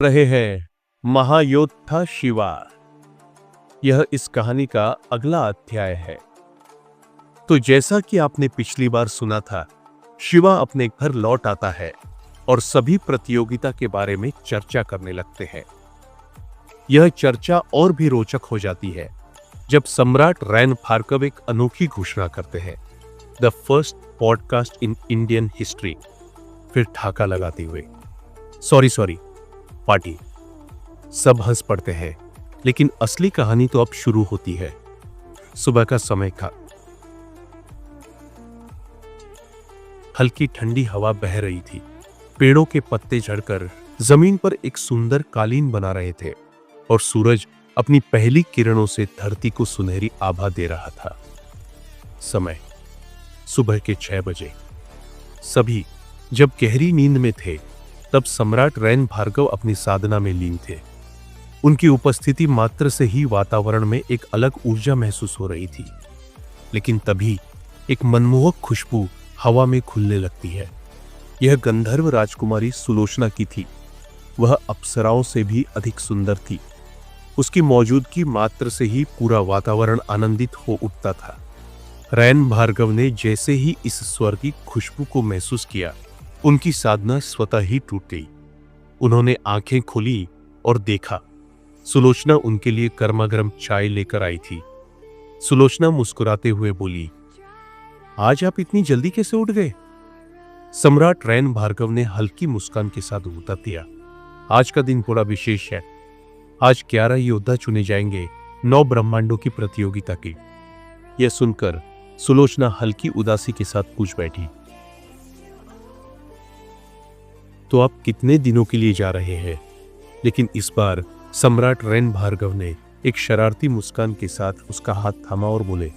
रहे हैं महायोद्धा शिवा। यह इस कहानी का अगला अध्याय है। तो जैसा कि आपने पिछली बार सुना था, शिवा अपने घर लौट आता है और सभी प्रतियोगिता के बारे में चर्चा करने लगते हैं। यह चर्चा और भी रोचक हो जाती है जब सम्राट रैन भार्गव एक अनोखी घोषणा करते हैं, the first podcast in Indian history. फिर ठाका लगाते हुए सॉरी पार्टी। सब हंस पड़ते हैं, लेकिन असली कहानी तो अब शुरू होती है। सुबह का समय था। हल्की ठंडी हवा बह रही थी। पेड़ों के पत्ते झड़कर जमीन पर एक सुंदर कालीन बना रहे थे और सूरज अपनी पहली किरणों से धरती को सुनहरी आभा दे रहा था। समय सुबह के 6 बजे। सभी जब गहरी नींद में थे, तब सम्राट रैन भार्गव अपनी साधना में लीन थे। उनकी उपस्थिति मात्र से ही वातावरण में एक अलग ऊर्जा महसूस हो रही थी। लेकिन तभी एक मनमोहक खुशबू हवा में खुलने लगती है। यह गंधर्व राजकुमारी सुलोचना की थी। वह अप्सराओं से भी अधिक सुंदर थी। उसकी मौजूदगी मात्र से ही पूरा वातावरण आनंदित हो उठता था। रैन भार्गव ने जैसे ही इस स्वर की खुशबू को महसूस किया, उनकी साधना स्वतः ही टूट गई। उन्होंने आंखें खोली और देखा, सुलोचना उनके लिए गर्मा-गर्म चाय लेकर आई थी। सुलोचना मुस्कुराते हुए बोली, आज आप इतनी जल्दी कैसे उठ गए? सम्राट रैन भार्गव ने हल्की मुस्कान के साथ उत्तर दिया, आज का दिन थोड़ा विशेष है। आज 11 योद्धा चुने जाएंगे 9 ब्रह्मांडों की प्रतियोगिता के। यह सुनकर सुलोचना हल्की उदासी के साथ पूछ बैठी, तो आप कितने दिनों के लिए जा रहे हैं? लेकिन इस बार सम्राट रैन भार्गव ने एक शरारती मुस्कान के साथ उसका हाथ थामा और बोले,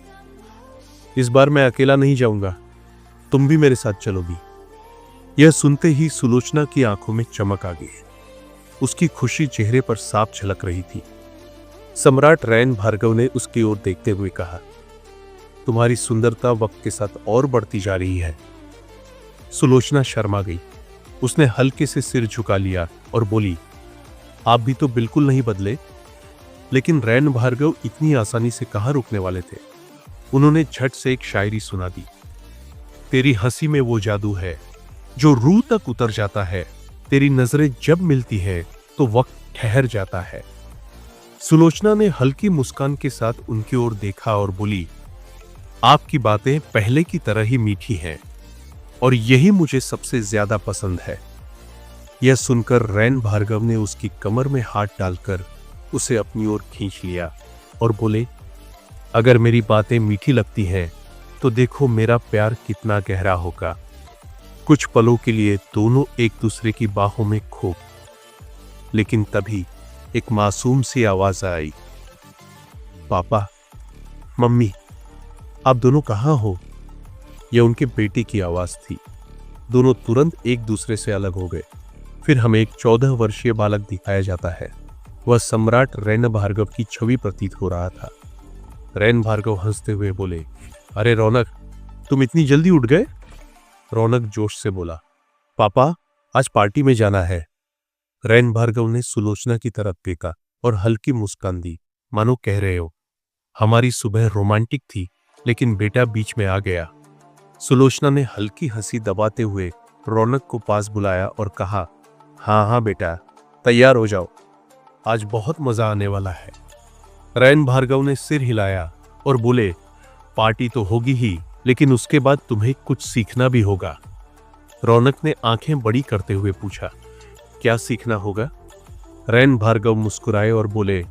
इस बार मैं अकेला नहीं जाऊंगा, तुम भी मेरे साथ चलोगी। यह सुनते ही सुलोचना की आंखों में चमक आ गई। उसकी खुशी चेहरे पर साफ झलक रही थी। सम्राट रैन भार्गव ने उसकी ओर देखते हुए कहा, तुम्हारी सुंदरता वक्त के साथ और बढ़ती जा रही है। सुलोचना शर्मा गई। उसने हल्के से सिर झुका लिया और बोली, आप भी तो बिल्कुल नहीं बदले। लेकिन रैन भार्गव इतनी आसानी से कहां रुकने वाले थे। उन्होंने झट से एक शायरी सुना दी, तेरी हंसी में वो जादू है जो रूह तक उतर जाता है, तेरी नजरें जब मिलती है तो वक्त ठहर जाता है। सुलोचना ने हल्की मुस्कान के साथ उनकी ओर देखा और बोली, आपकी बातें पहले की तरह ही मीठी हैं और यही मुझे सबसे ज्यादा पसंद है। यह सुनकर रैन भार्गव ने उसकी कमर में हाथ डालकर उसे अपनी ओर खींच लिया और बोले, अगर मेरी बातें मीठी लगती हैं तो देखो मेरा प्यार कितना गहरा होगा। कुछ पलों के लिए दोनों एक दूसरे की बाहों में खो, लेकिन तभी एक मासूम सी आवाज आई, पापा, मम्मी, आप दोनों कहां हो? यह उनके बेटे की आवाज थी। दोनों तुरंत एक दूसरे से अलग हो गए। फिर हमें एक 14 वर्षीय बालक दिखाया जाता है। वह सम्राट रैन भार्गव की छवि प्रतीत हो रहा था। रैन भार्गव हंसते हुए बोले, अरे रौनक, तुम इतनी जल्दी उठ गए? रौनक जोश से बोला, पापा, आज पार्टी में जाना है। रैन भार्गव ने सुलोचना की तरफ देखा और हल्की मुस्कान दी, मानो कह रहे हो, हमारी सुबह रोमांटिक थी, लेकिन बेटा बीच में आ गया। सुलोचना ने हल्की हंसी दबाते हुए रौनक को पास बुलाया और कहा, हाँ बेटा, तैयार हो जाओ, आज बहुत मजा आने वाला है। रैन भार्गव ने सिर हिलाया और बोले, पार्टी तो होगी ही, लेकिन उसके बाद तुम्हें कुछ सीखना भी होगा। रौनक ने आंखें बड़ी करते हुए पूछा, क्या सीखना होगा? रैन भार्गव मुस्कुराए और बोले,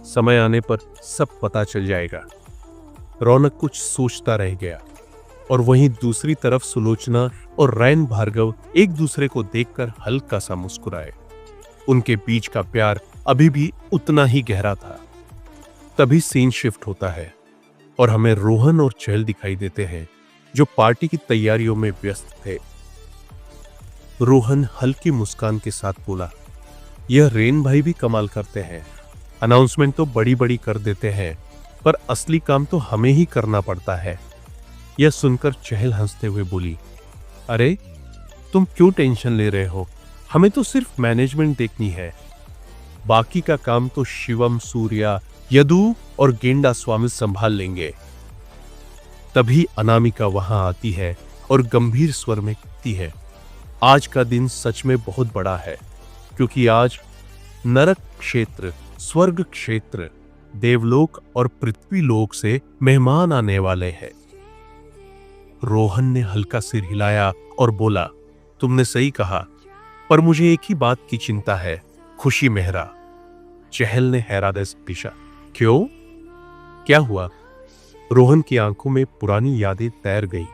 समय आने पर सब पता चल जाएगा। रौनक कुछ सोचता रह गया और वहीं दूसरी तरफ सुलोचना और रैन भार्गव एक दूसरे को देखकर हल्का सा मुस्कुराए। उनके बीच का प्यार अभी भी उतना ही गहरा था। तभी सीन शिफ्ट होता है और हमें रोहन और चहल दिखाई देते हैं, जो पार्टी की तैयारियों में व्यस्त थे। रोहन हल्की मुस्कान के साथ बोला, यह रेन भाई भी कमाल करते हैं। अनाउंसमेंट तो बड़ी बड़ी कर देते हैं, पर असली काम तो हमें ही करना पड़ता है। यह सुनकर चहल हंसते हुए बोली, अरे तुम क्यों टेंशन ले रहे हो? हमें तो सिर्फ मैनेजमेंट देखनी है, बाकी का काम तो शिवम, सूर्या, यदु और गेंडा स्वामी संभाल लेंगे। तभी अनामिका वहां आती है और गंभीर स्वर में कहती है, आज का दिन सच में बहुत बड़ा है, क्योंकि आज नरक क्षेत्र, स्वर्ग क्षेत्र, देवलोक और पृथ्वीलोक से मेहमान आने वाले हैं। रोहन ने हल्का सिर हिलाया और बोला, तुमने सही कहा, पर मुझे एक ही बात की चिंता है, खुशी मेहरा। चहल ने हैरानी से पूछा, क्यों, क्या हुआ? रोहन की आंखों में पुरानी यादें तैर गई।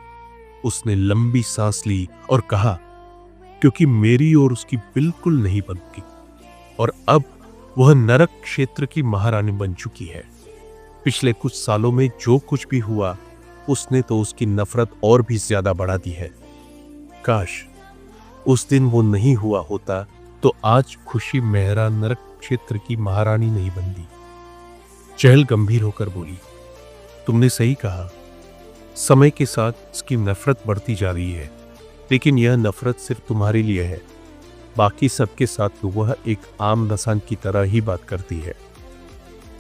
उसने लंबी सांस ली और कहा, क्योंकि मेरी और उसकी बिल्कुल नहीं बनती, और अब वह नरक क्षेत्र की महारानी बन चुकी है। पिछले कुछ सालों में जो कुछ भी हुआ, उसने तो उसकी नफरत और भी ज्यादा बढ़ा दी है। काश उस दिन वो नहीं हुआ होता तो आज खुशी मेहरा नरक क्षेत्र की महारानी नहीं बनती। चहल गंभीर होकर बोली, तुमने सही कहा, समय के साथ इसकी नफरत बढ़ती जा रही है, लेकिन यह नफरत सिर्फ तुम्हारे लिए है, बाकी सबके साथ तो वह एक आम इंसान की तरह ही बात करती है।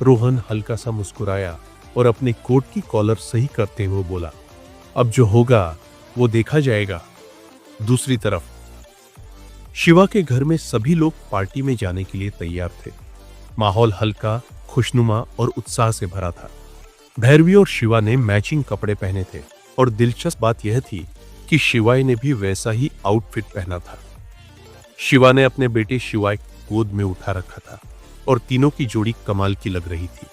रोहन हल्का सा मुस्कुराया और अपने कोट की कॉलर सही करते हुए बोला, अब जो होगा वो देखा जाएगा। दूसरी तरफ शिवा के घर में सभी लोग पार्टी में जाने के लिए तैयार थे। माहौल हल्का, खुशनुमा और उत्साह से भरा था। भैरवी और शिवा ने मैचिंग कपड़े पहने थे और दिलचस्प बात यह थी कि शिवाय ने भी वैसा ही आउटफिट पहना था। शिवा ने अपने बेटे शिवाय को गोद में उठा रखा था और तीनों की जोड़ी कमाल की लग रही थी।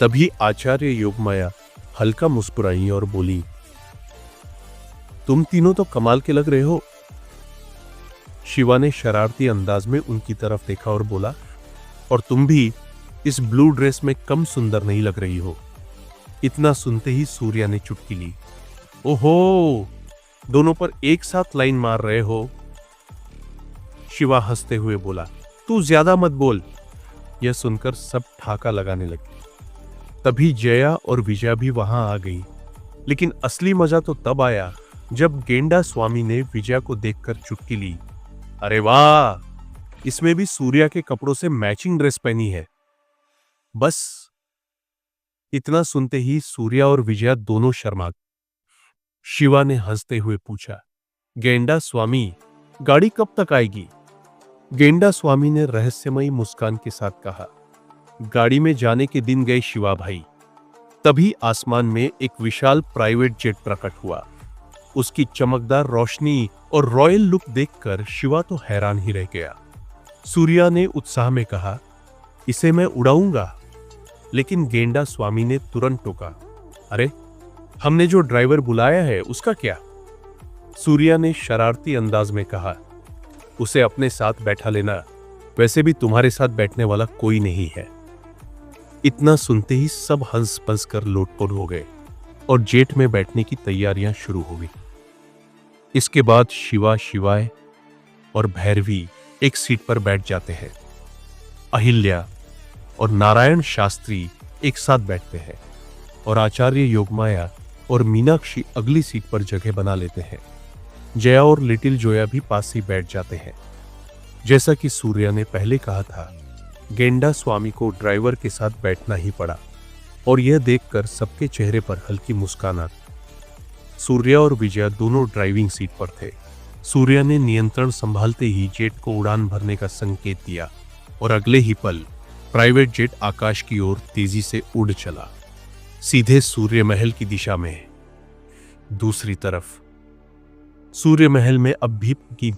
तभी आचार्य योगमाया हल्का मुस्कुराई और बोली, तुम तीनों तो कमाल के लग रहे हो। शिवा ने शरारती अंदाज में उनकी तरफ देखा और बोला, और तुम भी इस ब्लू ड्रेस में कम सुंदर नहीं लग रही हो। इतना सुनते ही सूर्या ने चुटकी ली, ओहो, दोनों पर एक साथ लाइन मार रहे हो। शिवा हंसते हुए बोला, तू ज्यादा मत बोल। यह सुनकर सब ठाका लगाने लगे। तभी जया और विजया भी वहां आ गई, लेकिन असली मजा तो तब आया जब गेंडा स्वामी ने विजया को देखकर चुटकी ली, अरे वाह, इसमें भी सूर्या के कपड़ों से मैचिंग ड्रेस पहनी है। बस इतना सुनते ही सूर्या और विजया दोनों शर्मा गए। शिवा ने हंसते हुए पूछा, गेंडा स्वामी, गाड़ी कब तक आएगी? गेंडा स्वामी ने रहस्यमयी मुस्कान के साथ कहा, गाड़ी में जाने के दिन गए शिवा भाई। तभी आसमान में एक विशाल प्राइवेट जेट प्रकट हुआ। उसकी चमकदार रोशनी और रॉयल लुक देखकर शिवा तो हैरान ही रह गया। सूर्या ने उत्साह में कहा, इसे मैं उड़ाऊंगा। लेकिन गेंडा स्वामी ने तुरंत टोका, अरे, हमने जो ड्राइवर बुलाया है उसका क्या? सूर्या ने शरारती अंदाज में कहा, उसे अपने साथ बैठा लेना, वैसे भी तुम्हारे साथ बैठने वाला कोई नहीं है। इतना सुनते ही सब हंस हंस कर लोटपोट हो गए और जेट में बैठने की तैयारियां शुरू हो गई। इसके बाद शिवा, शिवाय और भैरवी एक सीट पर बैठ जाते हैं। अहिल्या और नारायण शास्त्री एक साथ बैठते हैं और आचार्य योगमाया और मीनाक्षी अगली सीट पर जगह बना लेते हैं। जया और लिटिल जोया भी पास ही बैठ जाते हैं। जैसा कि सूर्या ने पहले कहा था, गेंडा स्वामी को ड्राइवर के साथ बैठना ही पड़ा और यह देखकर सबके चेहरे पर हल्की मुस्कान आ गई। सूर्या और विजया दोनों ड्राइविंग सीट पर थे। सूर्या ने नियंत्रण संभालते ही जेट को उड़ान भरने का संकेत दिया और अगले ही पल प्राइवेट जेट आकाश की ओर तेजी से उड़ चला, सीधे सूर्य महल की दिशा में। दूसरी तरफ सूर्य महल में अब भी की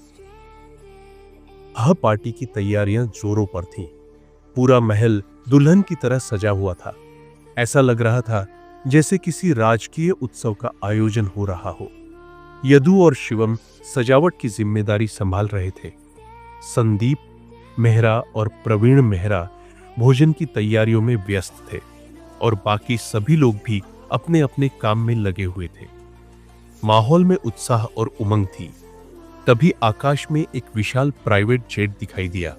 पार्टी की तैयारियां जोरों पर थीं। पूरा महल दुल्हन की तरह सजा हुआ था। ऐसा लग रहा था जैसे किसी राजकीय उत्सव का आयोजन हो रहा हो। यदु और शिवम सजावट की जिम्मेदारी संभाल रहे थे। संदीप मेहरा और प्रवीण मेहरा भोजन की तैयारियों में व्यस्त थे और बाकी सभी लोग भी अपने अपने काम में लगे हुए थे। माहौल में उत्साह और उमंग थी। तभी आकाश में एक विशाल प्राइवेट जेट दिखाई दिया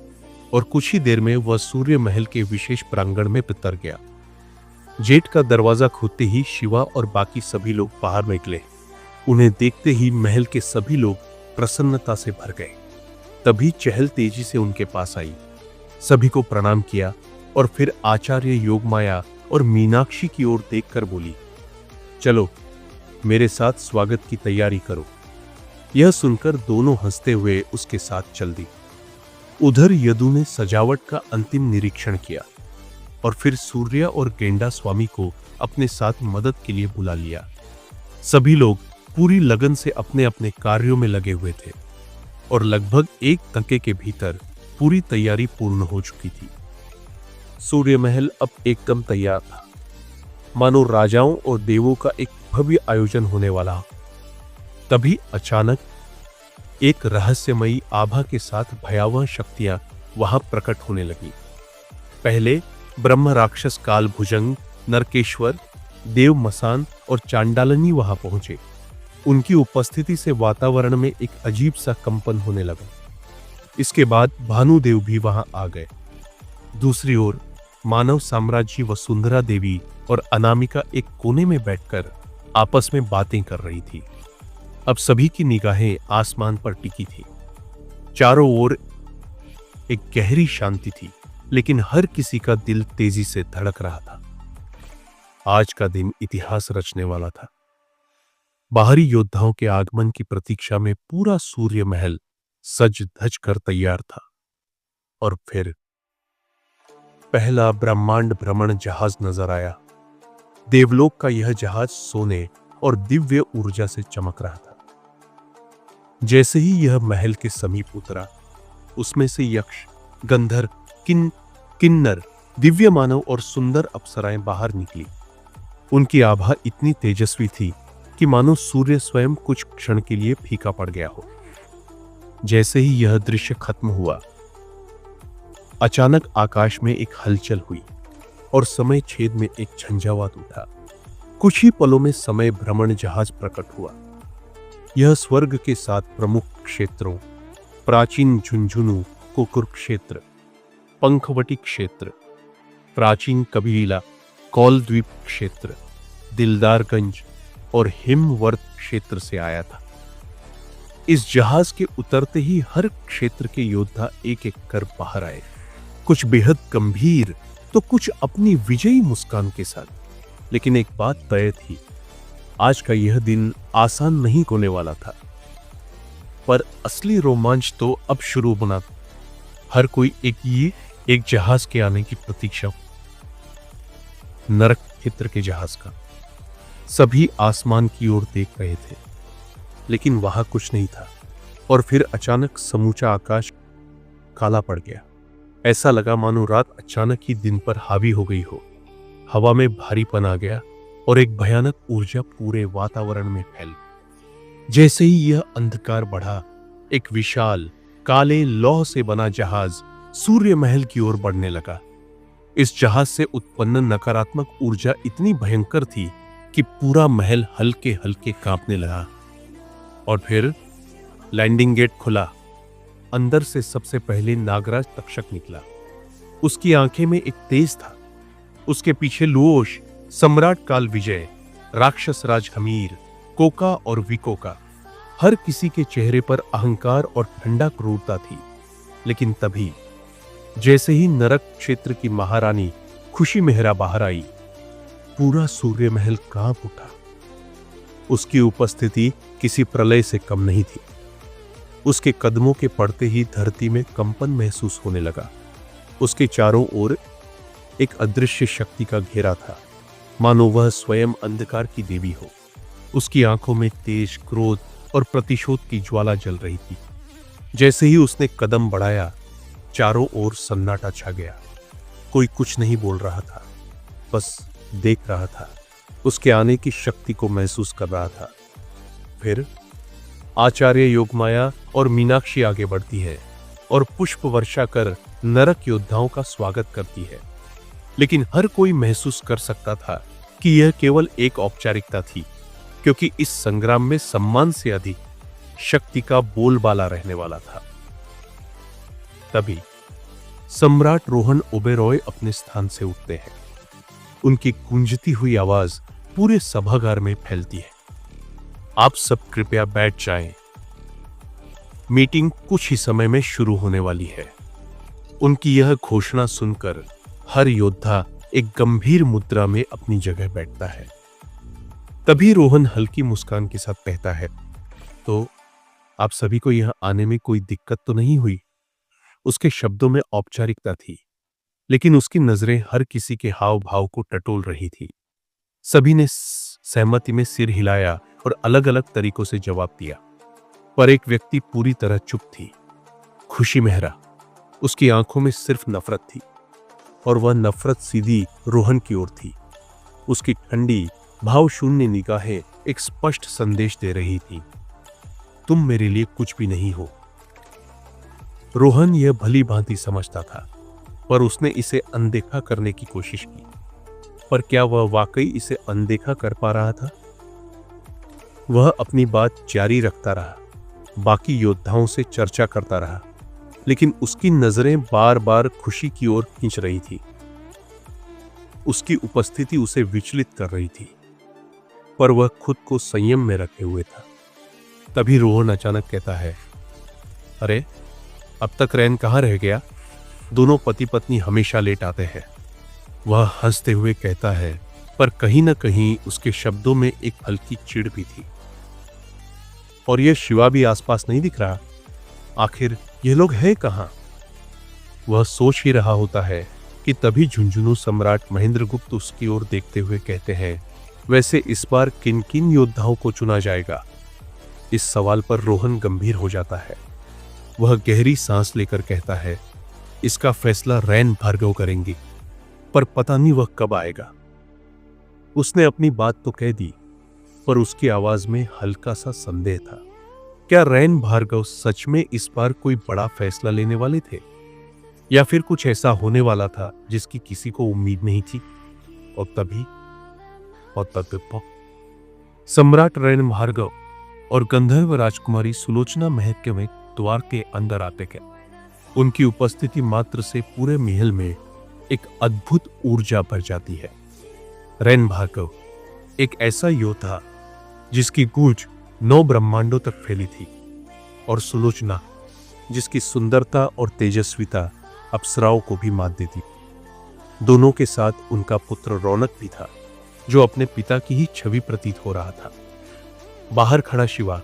और कुछ ही देर में वह सूर्य महल के विशेष प्रांगण में उतर गया। जेट का दरवाजा खुलते ही शिवा और बाकी सभी लोग बाहर निकले। उन्हें देखते ही महल के सभी लोग प्रसन्नता से भर गए। तभी चहल तेजी से उनके पास आई, सभी को प्रणाम किया और फिर आचार्य योगमाया और मीनाक्षी की ओर देखकर बोली, चलो मेरे साथ स्वागत की तैयारी करो। यह सुनकर दोनों हंसते हुए उसके साथ चल दी। उधर यदु ने सजावट का अंतिम निरीक्षण किया और फिर सूर्य और गेंडा स्वामी को अपने साथ मदद के लिए बुला लिया। सभी लोग पूरी लगन से अपने अपने कार्यों में लगे हुए थे और लगभग एक घंटे के भीतर पूरी तैयारी पूर्ण हो चुकी थी। सूर्य महल अब एकदम तैयार था, मानो राजाओं और देवों का एक भव्य आयोजन होने वाला। तभी अचानक एक रहस्यमयी आभा के साथ भयावह शक्तियां वहां प्रकट होने लगी। पहले ब्रह्म राक्षस काल भुजंग, नरकेश्वर, देव मसान और चांडालनी वहां पहुंचे। उनकी उपस्थिति से वातावरण में एक अजीब सा कंपन होने लगा। इसके बाद भानुदेव भी वहां आ गए। दूसरी ओर मानव साम्राज्य वसुंधरा देवी और अनामिका एक कोने में बैठकर आपस में बातें कर रही थी। अब सभी की निगाहें आसमान पर टिकी थी। चारों ओर एक गहरी शांति थी, लेकिन हर किसी का दिल तेजी से धड़क रहा था। आज का दिन इतिहास रचने वाला था। बाहरी योद्धाओं के आगमन की प्रतीक्षा में पूरा सूर्य महल सज धज कर तैयार था। और फिर पहला ब्रह्मांड भ्रमण जहाज नजर आया। देवलोक का यह जहाज सोने और दिव्य ऊर्जा से चमक रहा था। जैसे ही यह महल के समीप उतरा, उसमें से यक्ष, गंधर्व, किन्नर, दिव्य मानव और सुंदर अप्सराएं बाहर निकली। उनकी आभा इतनी तेजस्वी थी कि मानो सूर्य स्वयं कुछ क्षण के लिए फीका पड़ गया हो। जैसे ही यह दृश्य खत्म हुआ, अचानक आकाश में एक हलचल हुई और समय छेद में एक झंझावात उठा। कुछ ही पलों में समय भ्रमण जहाज प्रकट हुआ। यह स्वर्ग के 7 प्रमुख क्षेत्रों, प्राचीन झुंझुनू कुकुर क्षेत्र, पंखवटी क्षेत्र, प्राचीन कबीला कौल द्वीप क्षेत्र, दिलदारगंज और हिमवर्त क्षेत्र से आया था। इस जहाज के उतरते ही हर क्षेत्र के योद्धा एक एक कर बाहर आए, कुछ बेहद गंभीर तो कुछ अपनी विजयी मुस्कान के साथ। लेकिन एक बात तय थी, आज का यह दिन आसान नहीं होने वाला था। पर असली रोमांच तो अब शुरू होना था। हर कोई एक जहाज के आने की प्रतीक्षा। नरक क्षेत्र के जहाज का। सभी आसमान की ओर देख रहे थे, लेकिन वहां कुछ नहीं था। और फिर अचानक समूचा आकाश काला पड़ गया। ऐसा लगा मानो रात अचानक ही दिन पर हावी हो गई हो। हवा में भारीपन आ गया और एक भयानक ऊर्जा पूरे वातावरण में फैल। जैसे ही यह अंधकार बढ़ा, एक विशाल काले लौह से बना जहाज सूर्य महल की ओर बढ़ने लगा। इस जहाज से उत्पन्न नकारात्मक ऊर्जा इतनी भयंकर थी कि पूरा महल हल्के हल्के कांपने लगा। और फिर लैंडिंग गेट खुला। अंदर से सबसे पहले नागराज तक्षक निकला। उसकी आंखें में एक तेज था। उसके पीछे लुओश, सम्राट काल विजय, राक्षस राज हमीर, कोका और विकोका। हर किसी के चेहरे पर अहंकार और ठंडा क्रूरता थी। लेकिन तभी जैसे ही नरक क्षेत्र की महारानी खुशी मेहरा बाहर आई, पूरा सूर्य महल कांप उठा। उसकी उपस्थिति किसी प्रलय से कम नहीं थी। उसके कदमों के पड़ते ही धरती में कंपन महसूस होने लगा। उसके चारों ओर एक अदृश्य शक्ति का घेरा था, मानो वह स्वयं अंधकार की देवी हो। उसकी आंखों में तेज क्रोध और प्रतिशोध की ज्वाला जल रही थी। जैसे ही उसने कदम बढ़ाया, चारों ओर सन्नाटा छा गया। कोई कुछ नहीं बोल रहा था, बस देख रहा था, उसके आने की शक्ति को महसूस कर रहा था। फिर आचार्य योगमाया और मीनाक्षी आगे बढ़ती है और पुष्प वर्षा कर नरक योद्धाओं का स्वागत करती है। लेकिन हर कोई महसूस कर सकता था कि यह केवल एक औपचारिकता थी, क्योंकि इस संग्राम में सम्मान से अधिक शक्ति का बोलबाला रहने वाला था। तभी सम्राट रोहन ओबेरॉय अपने स्थान से उठते हैं। उनकी गूंजती हुई आवाज पूरे सभागार में फैलती है। आप सब कृपया बैठ जाएं। मीटिंग कुछ ही समय में शुरू होने वाली है। उनकी यह घोषणा सुनकर हर योद्धा एक गंभीर मुद्रा में अपनी जगह बैठता है। तभी रोहन हल्की मुस्कान के साथ कहता है, तो आप सभी को यहां आने में कोई दिक्कत तो नहीं हुई? उसके शब्दों में औपचारिकता थी, लेकिन उसकी नजरें हर किसी के हाव भाव को टटोल रही थी। सभी ने सहमति में सिर हिलाया और अलग अलग तरीकों से जवाब दिया, पर एक व्यक्ति पूरी तरह चुप थी। खुशी मेहरा। उसकी आंखों में सिर्फ नफरत थी, और वह नफरत सीधी रोहन की ओर थी। उसकी ठंडी भावशून्य निगाहें एक स्पष्ट संदेश दे रही थी, तुम मेरे लिए कुछ भी नहीं हो। रोहन यह भली भांति समझता था, पर उसने इसे अनदेखा करने की कोशिश की। पर क्या वह वाकई इसे अनदेखा कर पा रहा था? वह अपनी बात जारी रखता रहा, बाकी योद्धाओं से चर्चा करता रहा, लेकिन उसकी नजरें बार बार खुशी की ओर खींच रही थी। उसकी उपस्थिति उसे विचलित कर रही थी, पर वह खुद को संयम में रखे हुए था। तभी रोहन अचानक कहता है, अरे अब तक रैन कहाँ रह गया? दोनों पति पत्नी हमेशा लेट आते हैं। वह हंसते हुए कहता है, पर कहीं न कहीं उसके शब्दों में एक हल्की चिढ़ भी थी। और यह शिवा भी आसपास नहीं दिख रहा। आखिर ये लोग हैं कहां? वह सोच ही रहा होता है कि तभी झुंझुनू सम्राट महेंद्रगुप्त उसकी ओर देखते हुए कहते हैं, वैसे इस बार किन किन योद्धाओं को चुना जाएगा? इस सवाल पर रोहन गंभीर हो जाता है। वह गहरी सांस लेकर कहता है, इसका फैसला रैन भार्गव करेंगे, पर पता नहीं वह कब आएगा। उसने अपनी बात तो कह दी, पर उसकी आवाज में हल्का सा संदेह था। क्या रैन भार्गव सच में इस बार कोई बड़ा फैसला लेने वाले थे, या फिर कुछ ऐसा होने वाला था जिसकी किसी को उम्मीद नहीं थी? और तभी सम्राट रैन भार्गव और गंधर्व राजकुमारी सुलोचना महल में द्वार के अंदर आते गए। उनकी उपस्थिति मात्र से पूरे महल में एक अद्भुत ऊर्जा भर जाती है। रैन भार्गव एक ऐसा योद्धा जिसकी गूंज 9 ब्रह्मांडों तक फैली थी, और सुलोचना जिसकी सुंदरता और तेजस्विता अप्सराओं को भी मात देती। दोनों के साथ उनका पुत्र रौनक भी था, जो अपने पिता की ही छवि प्रतीत हो रहा था। बाहर खड़ा शिवा,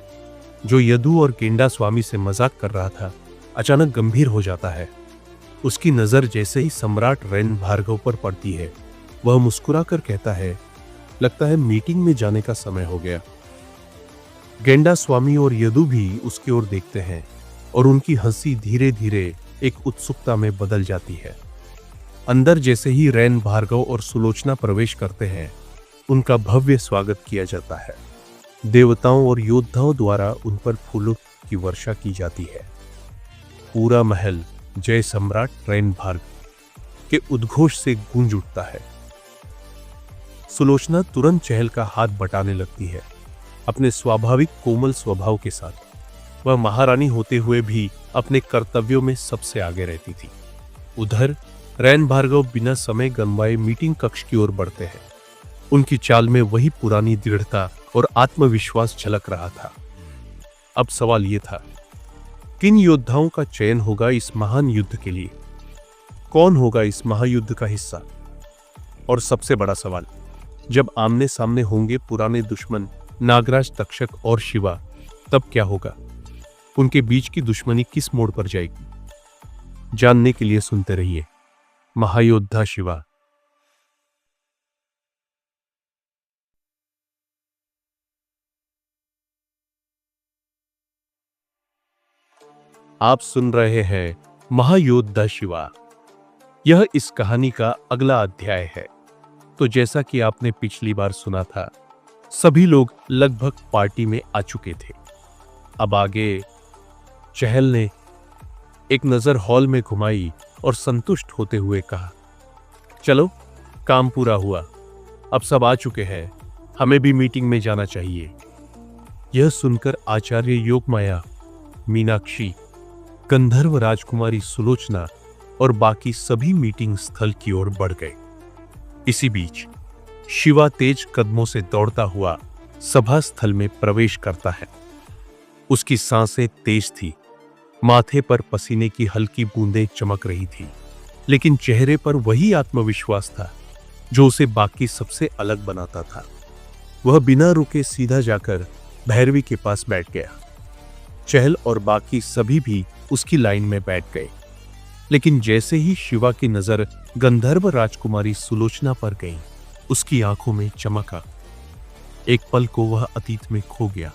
जो यदु और गेंडा स्वामी से मजाक कर रहा था, अचानक गंभीर हो जाता है। उसकी नजर जैसे ही सम्राट रैन भार्गव पर पड़ती है, वह मुस्कुराकर कहता है, लगता है मीटिंग में जाने का समय हो गया। गेंडा स्वामी और यदु भी उसकी ओर देखते हैं, और उनकी हंसी धीरे धीरे एक उत्सुकता में बदल जाती है। अंदर जैसे ही रैन भार्गव और सुलोचना प्रवेश करते हैं, उनका भव्य स्वागत किया जाता है। देवताओं और योद्धाओं द्वारा उन पर फूलों की वर्षा की जाती है। पूरा महल जय सम्राट रैन भार्गव के उद्घोष से गूंज उठता है। सुलोचना तुरंत चहल का हाथ बटाने लगती है, अपने स्वाभाविक कोमल स्वभाव के साथ। वह महारानी होते हुए भी अपने कर्तव्यों में सबसे आगे रहती थी। उधर रैन भार्गव बिना समय गंवाए मीटिंग कक्ष की ओर बढ़ते हैं। उनकी चाल में वही पुरानी दृढ़ता और आत्मविश्वास झलक रहा था। अब सवाल यह था, किन योद्धाओं का चयन होगा इस महान युद्ध के लिए? कौन होगा इस महायुद्ध का हिस्सा? और सबसे बड़ा सवाल, जब आमने सामने होंगे पुराने दुश्मन नागराज तक्षक और शिवा, तब क्या होगा? उनके बीच की दुश्मनी किस मोड़ पर जाएगी? जानने के लिए सुनते रहिए महायोद्धा शिवा। आप सुन रहे हैं महायोद्धा शिवा। यह इस कहानी का अगला अध्याय है। तो जैसा कि आपने पिछली बार सुना था, सभी लोग लगभग पार्टी में आ चुके थे। अब आगे चहल ने एक नजर हॉल में घुमाई और संतुष्ट होते हुए कहा, चलो काम पूरा हुआ, अब सब आ चुके हैं, हमें भी मीटिंग में जाना चाहिए। यह सुनकर आचार्य योगमाया, मीनाक्षी, गंधर्व राजकुमारी सुलोचना और बाकी सभी मीटिंग स्थल की ओर बढ़ गए। इसी बीच शिवा तेज कदमों से दौड़ता हुआ सभा स्थल में प्रवेश करता है। उसकी सांसें तेज थी माथे पर पसीने की हल्की बूंदें चमक रही थी, लेकिन चेहरे पर वही आत्मविश्वास था जो उसे बाकी सबसे अलग बनाता था। वह बिना रुके सीधा जाकर भैरवी के पास बैठ गया। चहल और बाकी सभी भी उसकी लाइन में बैठ गए, लेकिन जैसे ही शिवा की नजर गंधर्व राजकुमारी सुलोचना पर गई, उसकी आंखों में चमक आ। एक पल को वह अतीत में खो गया।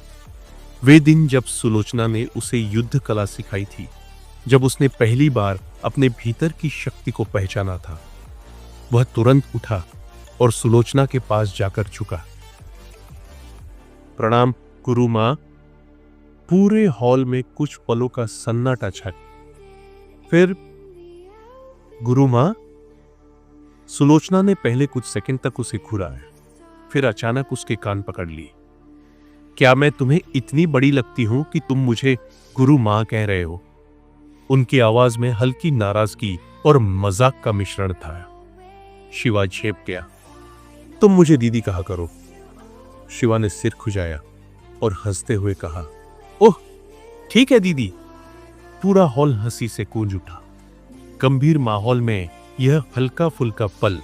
वे दिन जब सुलोचना ने उसे युद्ध कला सिखाई थी, जब उसने पहली बार अपने भीतर की शक्ति को पहचाना था। वह तुरंत उठा और सुलोचना के पास जाकर झुका। प्रणाम गुरु मां। पूरे हॉल में कुछ पलों का सन्नाटा छा गया। फिर गुरु मां। सुलोचना ने पहले कुछ सेकंड तक उसे घुराया, फिर अचानक उसके कान पकड़ लिए। क्या मैं तुम्हें इतनी बड़ी लगती हूं कि तुम मुझे गुरु मां कह रहे हो? उनकी आवाज में हल्की नाराजगी और मजाक का मिश्रण था। शिवा झेप गया। तुम मुझे दीदी कहा करो। शिवा ने सिर खुजाया और हंसते हुए कहा, ओह ठीक है दीदी। पूरा हॉल हंसी से गूंज उठा। गंभीर माहौल में यह हल्का फुल्का पल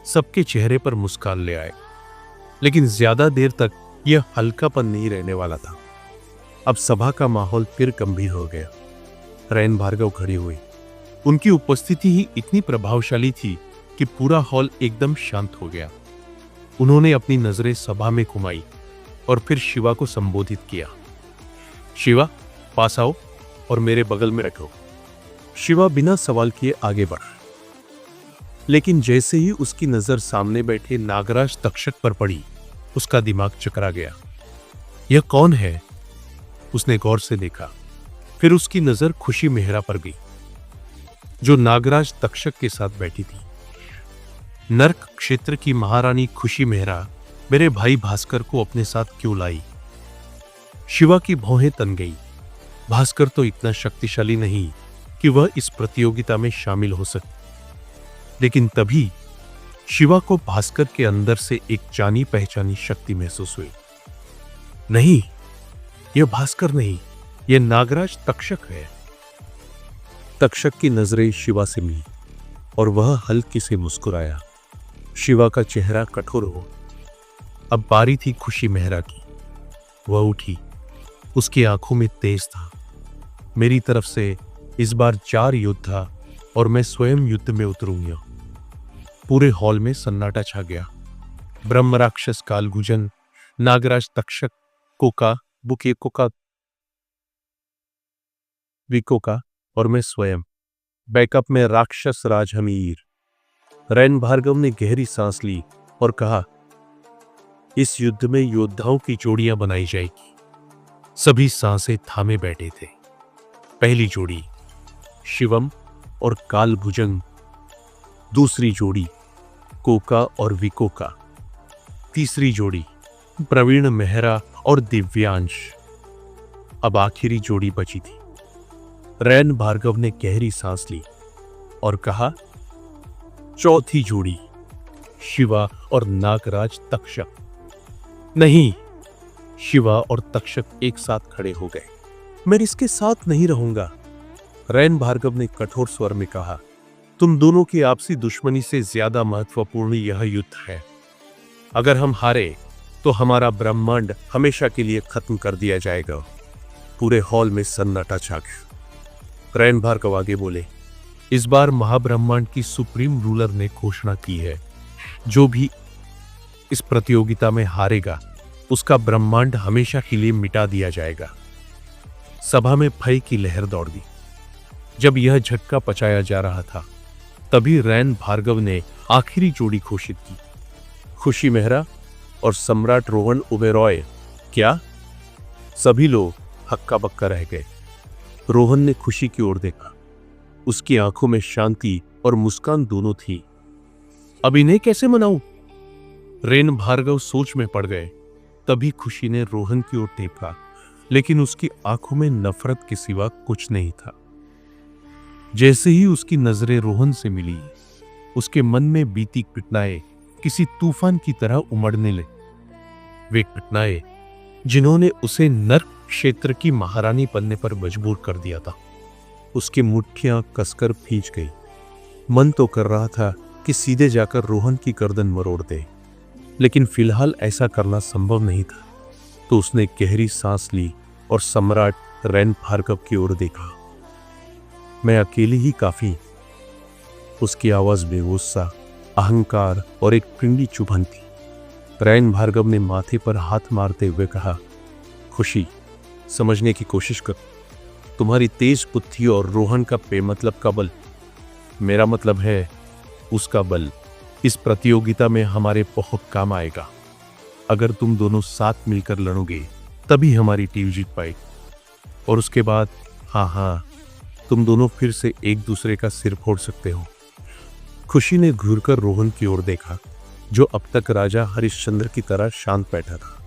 सबके चेहरे पर मुस्कान ले आए, लेकिन ज्यादा देर तक यह हल्कापन नहीं रहने वाला था। अब सभा का माहौल फिर गंभीर हो गया। रैन भार्गव खड़ी हुई। उनकी उपस्थिति ही इतनी प्रभावशाली थी कि पूरा हॉल एकदम शांत हो गया। उन्होंने अपनी नजरें सभा में घुमाई और फिर शिवा को संबोधित किया। शिवा, पास आओ और मेरे बगल में रखो। शिवा बिना सवाल किए आगे बढ़ा, लेकिन जैसे ही उसकी नजर सामने बैठे नागराज तक्षक पर पड़ी, उसका दिमाग चकरा गया। यह कौन है? उसने गौर से देखा। फिर उसकी नजर खुशी मेहरा पर गई, जो नागराज तक्षक के साथ बैठी थी। नर्क क्षेत्र की महारानी खुशी मेहरा मेरे भाई भास्कर को अपने साथ क्यों लाई? शिवा की भौहें तन गई। भास्कर तो इतना शक्तिशाली नहीं कि वह इस प्रतियोगिता में शामिल हो सके, लेकिन तभी शिवा को भास्कर के अंदर से एक जानी पहचानी शक्ति महसूस हुई। नहीं, यह भास्कर नहीं, यह नागराज तक्षक है। तक्षक की नजरें शिवा से मिली और वह हल्की से मुस्कुराया। शिवा का चेहरा कठोर हो। अब बारी थी खुशी मेहरा की। वह उठी। उसकी आंखों में तेज था। मेरी तरफ से इस बार 4 योद्धा और मैं स्वयं युद्ध में उतरूंगा। पूरे हॉल में सन्नाटा छा गया। ब्रह्म राक्षस कालगुजन, नागराज तक्षक, कोका, बुके कोका, विकोका और मैं स्वयं। बैकअप में राक्षस राज हमीर। रैन भार्गव ने गहरी सांस ली और कहा, इस युद्ध में योद्धाओं की जोड़ियां बनाई जाएगी। सभी सांसें थामे बैठे थे। पहली जोड़ी शिवम और कालभुजंग, दूसरी जोड़ी कोका और विकोका, तीसरी जोड़ी प्रवीण मेहरा और दिव्यांश। अब आखिरी जोड़ी बची थी। रैन भार्गव ने गहरी सांस ली और कहा, चौथी जोड़ी शिवा और नागराज तक्षक। नहीं, शिवा और तक्षक एक साथ खड़े हो गए। मैं इसके साथ नहीं रहूंगा। रैन भार्गव ने कठोर स्वर में कहा, तुम दोनों की आपसी दुश्मनी से ज्यादा महत्वपूर्ण यह युद्ध है। अगर हम हारे तो हमारा ब्रह्मांड हमेशा के लिए खत्म कर दिया जाएगा। पूरे हॉल में सन्नाटा छा गया। रैन भार्गव आगे बोले, इस बार महाब्रह्मांड की सुप्रीम रूलर ने घोषणा की है, जो भी इस प्रतियोगिता में हारेगा उसका ब्रह्मांड हमेशा के लिए मिटा दिया जाएगा। सभा में भय की लहर दौड़ गई। जब यह झटका पचाया जा रहा था, तभी रैन भार्गव ने आखिरी जोड़ी घोषित की, खुशी मेहरा और सम्राट रोहन उबेरॉय। क्या? सभी लोग हक्का बक्का रह गए। रोहन ने खुशी की ओर देखा। उसकी आंखों में शांति और मुस्कान दोनों थी। अब इन्हें कैसे मनाऊं? रैन भार्गव सोच में पड़ गए। तभी खुशी ने रोहन की ओर देखा, लेकिन उसकी आंखों में नफरत के सिवा कुछ नहीं था। जैसे ही उसकी नजरें रोहन से मिली, उसके मन में बीती घटनाएं किसी तूफान की तरह उमड़ने लगी। वे घटनाएं जिन्होंने उसे नर्क क्षेत्र की महारानी बनने पर मजबूर कर दिया था। उसकी मुट्ठियां कसकर भींच गई। मन तो कर रहा था कि सीधे जाकर रोहन की गर्दन मरोड़ दे, लेकिन फिलहाल ऐसा करना संभव नहीं था। तो उसने गहरी सांस ली और सम्राट रैन भार्गव की ओर देखा। मैं अकेली ही काफी। उसकी आवाज में गुस्सा, अहंकार और एक पिंडी चुभन थी। रैन भार्गव ने माथे पर हाथ मारते हुए कहा, खुशी, समझने की कोशिश कर। तुम्हारी तेज बुद्धि और रोहन का बेमतलब का बल, मेरा मतलब है उसका बल, इस प्रतियोगिता में हमारे बहुत काम आएगा। अगर तुम दोनों साथ मिलकर लड़ोगे तभी हमारी टीम जीत पाएगी। और उसके बाद हाँ, तुम दोनों फिर से एक दूसरे का सिर फोड़ सकते हो। खुशी ने घूरकर रोहन की ओर देखा, जो अब तक राजा हरिश्चंद्र की तरह शांत बैठा था,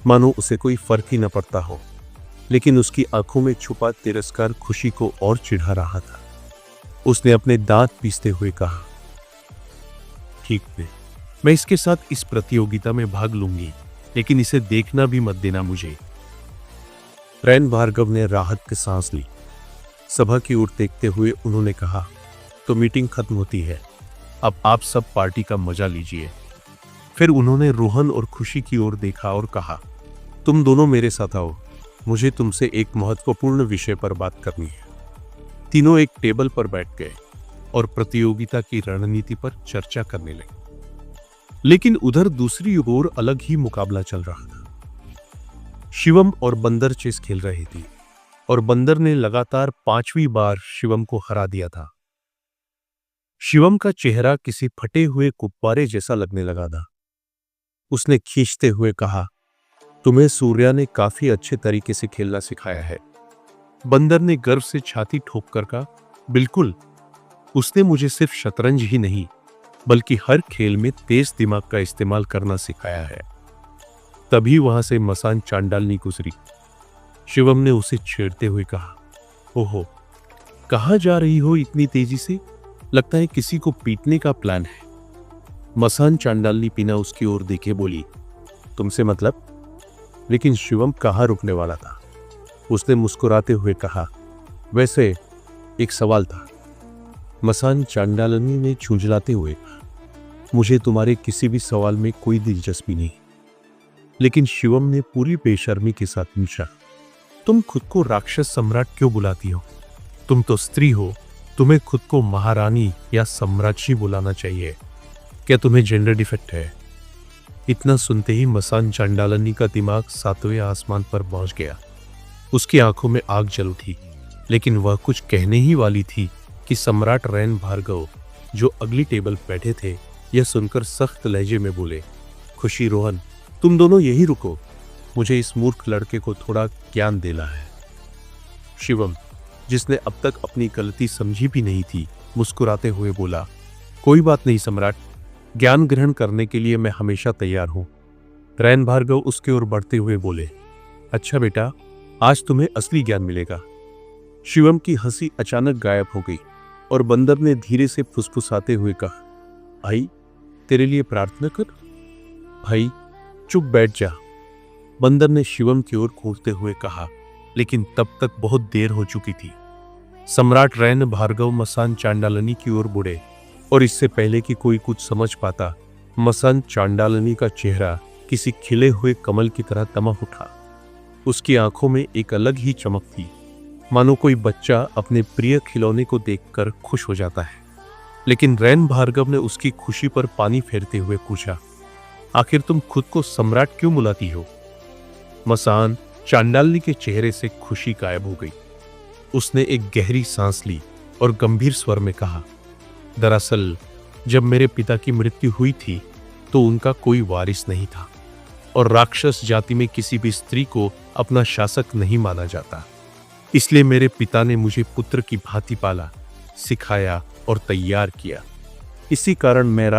मानो उसे कोई फर्क ही न पड़ता हो। लेकिन उसकी आंखों में छुपा तिरस्कार खुशी को और चिढ़ा रहा था। उसने अपने दांत पीसते हुए कहा, ठीक है, मैं इसके साथ इस प्रतियोगिता में भाग लूंगी, लेकिन इसे देखना भी मत देना मुझे। रैन भार्गव ने राहत की सांस ली। सभा की ओर देखते हुए उन्होंने कहा, तो मीटिंग खत्म होती है, अब आप सब पार्टी का मजा लीजिए। फिर उन्होंने रोहन और खुशी की ओर देखा और कहा, तुम दोनों मेरे साथ आओ, मुझे तुमसे एक महत्वपूर्ण विषय पर बात करनी है। तीनों एक टेबल पर बैठ गए और प्रतियोगिता की रणनीति पर चर्चा करने लगे। लेकिन उधर दूसरी ओर अलग ही मुकाबला चल रहा था। शिवम और बंदर चेस खेल रहे थे और बंदर ने लगातार 5वीं बार शिवम को हरा दिया था। शिवम का चेहरा किसी फटे हुए गुब्बारे जैसा लगने लगा था। उसने खींचते हुए कहा, तुम्हें सूर्या ने काफी अच्छे तरीके से खेलना सिखाया है। बंदर ने गर्व से छाती ठोक कर कहा, बिल्कुल, उसने मुझे सिर्फ शतरंज ही नहीं बल्कि हर खेल में तेज दिमाग का इस्तेमाल करना सिखाया है। तभी वहां से मसान चांडालनी गुजरी। शिवम ने उसे छेड़ते हुए कहा, ओहो, कहां जा रही हो इतनी तेजी से? लगता है किसी को पीटने का प्लान है। मसान चांडालनी पीना उसकी ओर देखे बोली, तुमसे मतलब? लेकिन शिवम कहां रुकने वाला था। उसने मुस्कुराते हुए कहा, वैसे एक सवाल था। मसान चांडालनी ने झुंझलाते हुए कहा, मुझे तुम्हारे किसी भी सवाल में कोई दिलचस्पी नहीं। लेकिन शिवम ने पूरी बेशर्मी के साथ पूछा, तुम खुद को राक्षस सम्राट क्यों बुलाती हो? तुम तो स्त्री हो, तुम्हें खुद को महारानी या सम्राज्ञी बुलाना चाहिए। क्या तुम्हें जेंडर डिफेक्ट है? इतना सुनते ही मसान चांडालनी का दिमाग 7वें आसमान पर पहुंच गया। उसकी आंखों में आग जल उठी, लेकिन वह कुछ कहने ही वाली थी कि सम्राट रैन भार्गव, जो अगली टेबल पर बैठे थे, यह सुनकर सख्त लहजे में बोले, खुशी, रोहन, तुम दोनों यही रुको, मुझे इस मूर्ख लड़के को थोड़ा ज्ञान देना है। शिवम, जिसने अब तक अपनी गलती समझी भी नहीं थी, मुस्कुराते हुए बोला, कोई बात नहीं सम्राट, ज्ञान ग्रहण करने के लिए मैं हमेशा तैयार हूं। रैन भार्गव उसकी ओर बढ़ते हुए बोले, अच्छा बेटा, आज तुम्हें असली ज्ञान मिलेगा। शिवम की हंसी अचानक गायब हो गई और बंदर ने धीरे से फुसफुसाते हुए कहा, भाई, तेरे लिए प्रार्थना कर। भाई, चुप बैठ जा, बंदर ने शिवम की ओर घूरते हुए कहा। लेकिन तब तक बहुत देर हो चुकी थी। सम्राट रैन भार्गव मसान चांडालनी की ओर बढ़े और इससे पहले कि कोई कुछ समझ पाता, मसान चांडालनी का चेहरा किसी खिले हुए कमल की तरह दमक उठा। उसकी आंखों में एक अलग ही चमक थी, मानो कोई बच्चा अपने प्रिय खिलौने को देखकर खुश हो जाता है। लेकिन रैन भार्गव ने उसकी खुशी पर पानी फेरते हुए पूछा, आखिर तुम खुद को सम्राट क्यों बुलाती हो? मसान चांडालनी के चेहरे से खुशी गायब हो गई। उसने एक गहरी सांस ली और गंभीर स्वर में कहा, दरअसल जब मेरे पिता की मृत्यु हुई थी तो उनका कोई वारिस नहीं था और राक्षस जाति में किसी भी स्त्री को अपना शासक नहीं माना जाता। इसलिए मेरे पिता ने मुझे पुत्र की भांति पाला, सिखाया और तैयार किया। इसी कारण मैं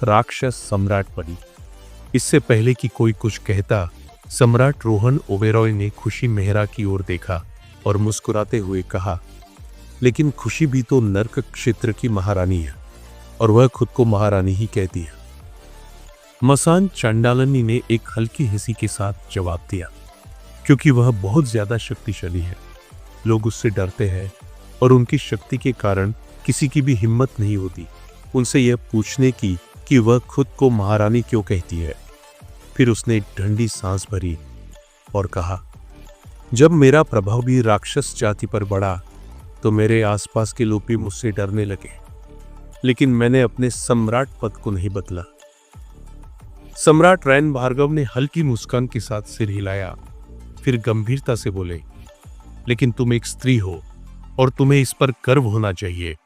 राक्षस सम्राट बनी। इससे पहले कि कोई कुछ कहता, सम्राट रोहन ओबेरॉय ने खुशी मेहरा की ओर देखा और मुस्कुराते हुए कहा, लेकिन खुशी भी तो नर्क क्षेत्र की महारानी है और वह खुद को महारानी ही कहती है। मसान चांडालनी ने एक हल्की हंसी के साथ जवाब दिया, क्योंकि वह बहुत ज्यादा शक्तिशाली है। लोग उससे डरते हैं और उनकी शक्ति के कारण किसी की भी हिम्मत नहीं होती उनसे यह पूछने की कि वह खुद को महारानी क्यों कहती है। फिर उसने एक ठंडी सांस भरी और कहा, जब मेरा प्रभाव भी राक्षस जाति पर बढ़ा तो मेरे आसपास के लोग भी मुझसे डरने लगे, लेकिन मैंने अपने सम्राट पद को नहीं बदला। सम्राट रैन भार्गव ने हल्की मुस्कान के साथ सिर हिलाया, फिर गंभीरता से बोले, लेकिन तुम एक स्त्री हो और तुम्हें इस पर गर्व होना चाहिए।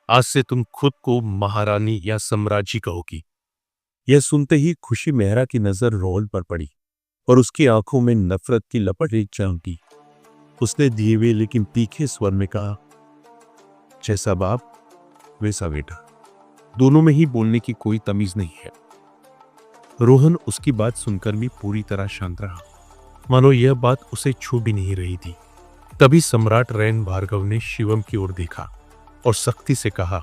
आज से तुम खुद को महारानी या सम्राज्ञी कहोगी। यह सुनते ही खुशी मेहरा की नजर रोहन पर पड़ी और उसकी आंखों में नफरत की लपटें चमकी। उसने धीमे लेकिन तीखे स्वर में कहा, जैसा बाप वैसा बेटा। दोनों में ही बोलने की कोई तमीज नहीं है। रोहन उसकी बात सुनकर भी पूरी तरह शांत रहा, मानो यह बात उसे छू भी नहीं रही थी। तभी सम्राट रैन भार्गव ने शिवम की ओर देखा और सख्ती से कहा,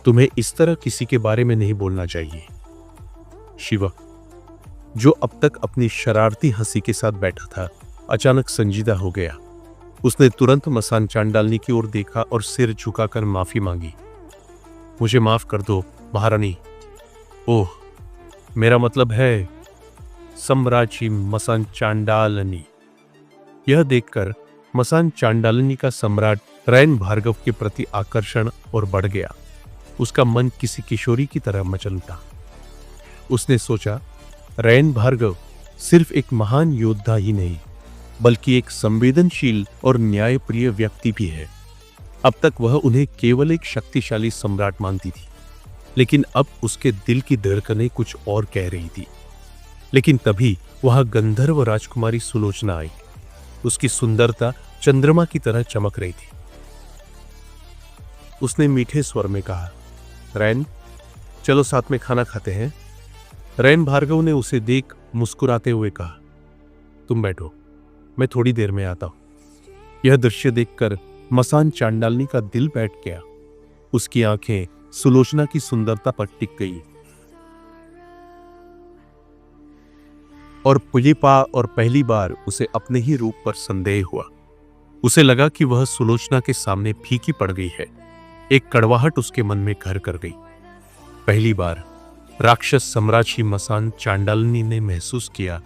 तुम्हें इस तरह किसी के बारे में नहीं बोलना चाहिए। शिवा, जो अब तक अपनी शरारती हंसी के साथ बैठा था, अचानक संजीदा हो गया। उसने तुरंत मसान चांडालनी की ओर देखा और सिर झुकाकर माफी मांगी। मुझे माफ कर दो महारानी। ओह, मेरा मतलब है सम्राज्ञी मसान चांडालनी। यह देखकर मसान चांडालनी का सम्राट रैन भार्गव के प्रति आकर्षण और बढ़ गया। उसका मन किसी किशोरी की तरह मचल उठा। उसने सोचा, रैन भार्गव सिर्फ एक महान योद्धा ही नहीं, बल्कि एक संवेदनशील और न्यायप्रिय व्यक्ति भी है। अब तक वह उन्हें केवल एक शक्तिशाली सम्राट मानती थी, लेकिन अब उसके दिल की धड़कनें कुछ और कह रही थी। लेकिन तभी वहां गंधर्व राजकुमारी सुलोचना आई। उसकी सुंदरता चंद्रमा की तरह चमक रही थी। उसने मीठे स्वर में कहा, रैन, चलो साथ में खाना खाते हैं। रैन भार्गव ने उसे देख मुस्कुराते हुए कहा, तुम बैठो, मैं थोड़ी देर में आता हूं। यह दृश्य देखकर मसान चांडालनी का दिल बैठ गया। उसकी आंखें सुलोचना की सुंदरता पर टिक गई और पहली बार उसे अपने ही रूप पर संदेह हुआ। उसे लगा कि वह सुलोचना के सामने फीकी पड़ गई है। एक कड़वाहट उसके मन में घर कर गई। पहली बार राक्षस सम्राज्ञी मसान चांडालनी ने महसूस किया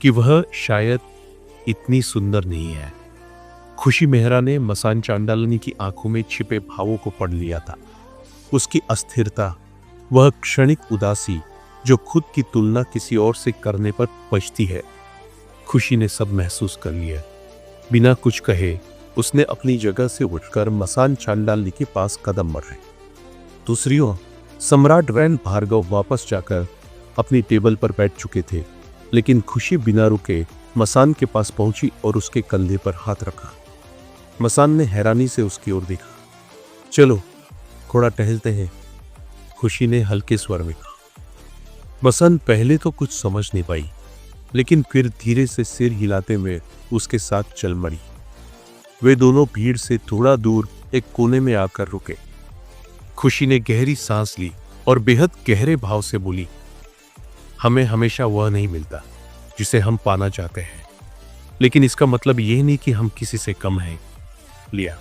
कि वह शायद इतनी सुंदर नहीं है। खुशी मेहरा ने मसान चांडालनी की आंखों में छिपे भावों को पढ़ लिया था। उसकी अस्थिरता, वह क्षणिक उदासी जो खुद की तुलना किसी और से करने पर पछती है। खुशी ने सब महसूस कर लिया। बिना कुछ कहे उसने अपनी जगह से उठकर मसान चांडालनी के पास कदम बढ़ाए। दूसरी ओर सम्राट रैन भार्गव वापस जाकर अपनी टेबल पर बैठ चुके थे, लेकिन खुशी बिना रुके मसान के पास पहुंची और उसके कंधे पर हाथ रखा। मसान ने हैरानी से उसकी ओर देखा। चलो थोड़ा टहलते हैं, खुशी ने हल्के स्वर में कहा। मसान पहले तो कुछ समझ नहीं पाई, लेकिन फिर धीरे से सिर हिलाते हुए उसके साथ चल मड़ी। वे दोनों भीड़ से थोड़ा दूर एक कोने में आकर रुके। खुशी ने गहरी सांस ली और बेहद गहरे भाव से बोली, हमें हमेशा वह नहीं मिलता जिसे हम पाना चाहते हैं, लेकिन इसका मतलब यह नहीं कि हम किसी से कम हैं। लिया,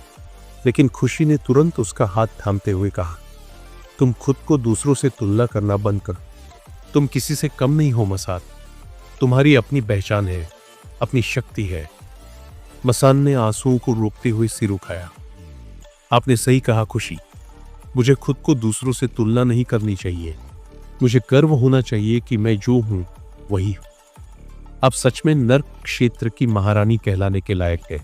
लेकिन खुशी ने तुरंत उसका हाथ थामते हुए कहा, तुम खुद को दूसरों से तुलना करना बंद करो। तुम किसी से कम नहीं हो मसान। तुम्हारी अपनी पहचान है, अपनी शक्ति है। मसान ने आंसुओं को रोकते हुए सिर उठाया। आपने सही कहा खुशी, मुझे खुद को दूसरों से तुलना नहीं करनी चाहिए। मुझे गर्व होना चाहिए कि मैं जो हूं वही हूं। आप सच में नर्क क्षेत्र की महारानी कहलाने के लायक है,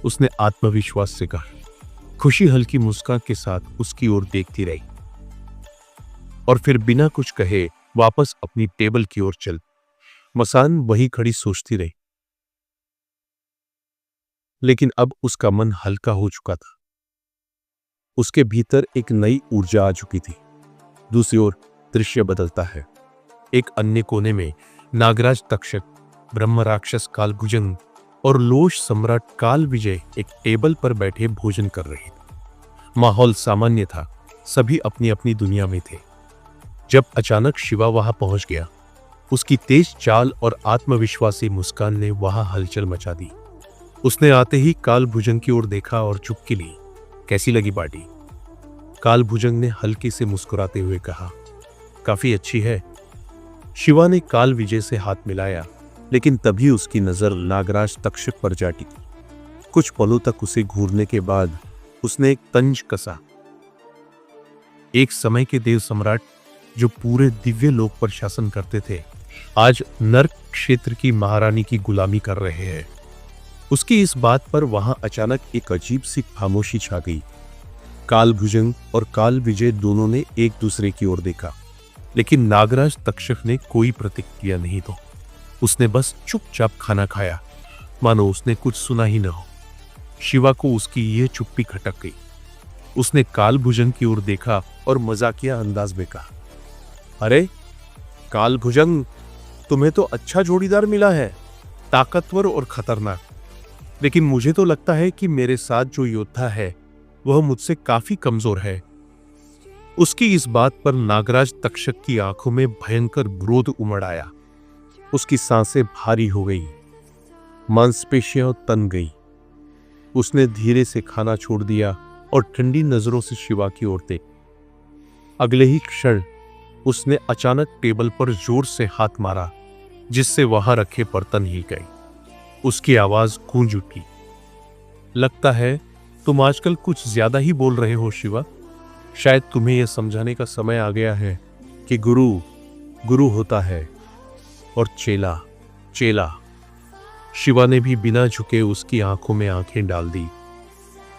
उसने आत्मविश्वास से कहा। खुशी हल्की मुस्कान के साथ उसकी ओर देखती रही और फिर बिना कुछ कहे वापस अपनी टेबल की ओर चल। मसान वही खड़ी सोचती रही, लेकिन अब उसका मन हल्का हो चुका था। उसके भीतर एक नई ऊर्जा आ चुकी थी। दूसरी ओर दृश्य बदलता है। एक अन्य कोने में नागराज तक्षक, ब्रह्म राक्षस कालभुजंग और लोश सम्राट काल विजय एक टेबल पर बैठे भोजन कर रहे थे। माहौल सामान्य था, सभी अपनी अपनी दुनिया में थे। जब अचानक शिवा वहां पहुंच गया, उसकी तेज चाल और आत्मविश्वासी मुस्कान ने वहां हलचल मचा दी। उसने आते ही कालभुजंग की ओर देखा और चुपकी ली। कैसी लगी पार्टी? कालभुजंग ने हल्के से मुस्कुराते हुए कहा, काफी अच्छी है। शिवा ने काल विजय से हाथ मिलाया, लेकिन तभी उसकी नजर नागराज तक्षक पर जा टिकी। कुछ पलों तक उसे घूरने के बाद उसने एक तंज कसा। एक समय के देव सम्राट जो पूरे दिव्य लोक पर शासन करते थे, आज नर्क क्षेत्र की महारानी की गुलामी कर रहे हैं। उसकी इस बात पर वहां अचानक एक अजीब सी खामोशी छा गई। कालभुजंग और काल विजय दोनों ने एक दूसरे की ओर देखा, लेकिन नागराज तक्षक ने कोई प्रतिक्रिया नहीं दी। उसने बस चुपचाप खाना खाया, मानो उसने कुछ सुना ही न हो। शिवा को उसकी यह चुप्पी खटक गई। उसने कालभुजंग की ओर देखा और मजाकिया अंदाज में कहा, अरे कालभुजंग, तुम्हें तो अच्छा जोड़ीदार मिला है, ताकतवर और खतरनाक। लेकिन मुझे तो लगता है कि मेरे साथ जो योद्धा है वह मुझसे काफी कमजोर है। उसकी इस बात पर नागराज तक्षक की आंखों में भयंकर क्रोध उमड़ आया। उसकी सांसें भारी हो गई, मांसपेशियां तन गई। उसने धीरे से खाना छोड़ दिया और ठंडी नजरों से शिवा की ओर देखा। अगले ही क्षण उसने अचानक टेबल पर जोर से हाथ मारा, जिससे वहां रखे बर्तन हिल गए। उसकी आवाज गूंज उठी, लगता है तुम आजकल कुछ ज्यादा ही बोल रहे हो शिवा। शायद तुम्हें यह समझाने का समय आ गया है कि गुरु गुरु होता है और चेला चेला। शिवा ने भी बिना झुके उसकी आंखों में आंखें डाल दी।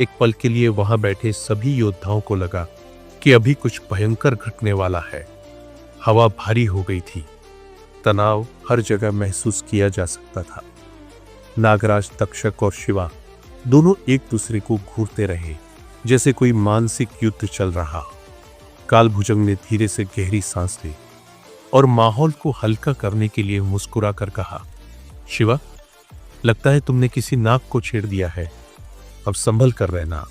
एक पल के लिए वहां बैठे सभी योद्धाओं को लगा कि अभी कुछ भयंकर घटने वाला है। हवा भारी हो गई थी, तनाव हर जगह महसूस किया जा सकता था। नागराज तक्षक और शिवा दोनों एक दूसरे को घूरते रहे, जैसे कोई मानसिक युद्ध चल रहा। कालभुजंग ने धीरे से गहरी सांस ली और माहौल को हल्का करने के लिए मुस्कुरा कर कहा, शिवा, लगता है तुमने किसी नाग को छेड़ दिया है, अब संभल कर रहना।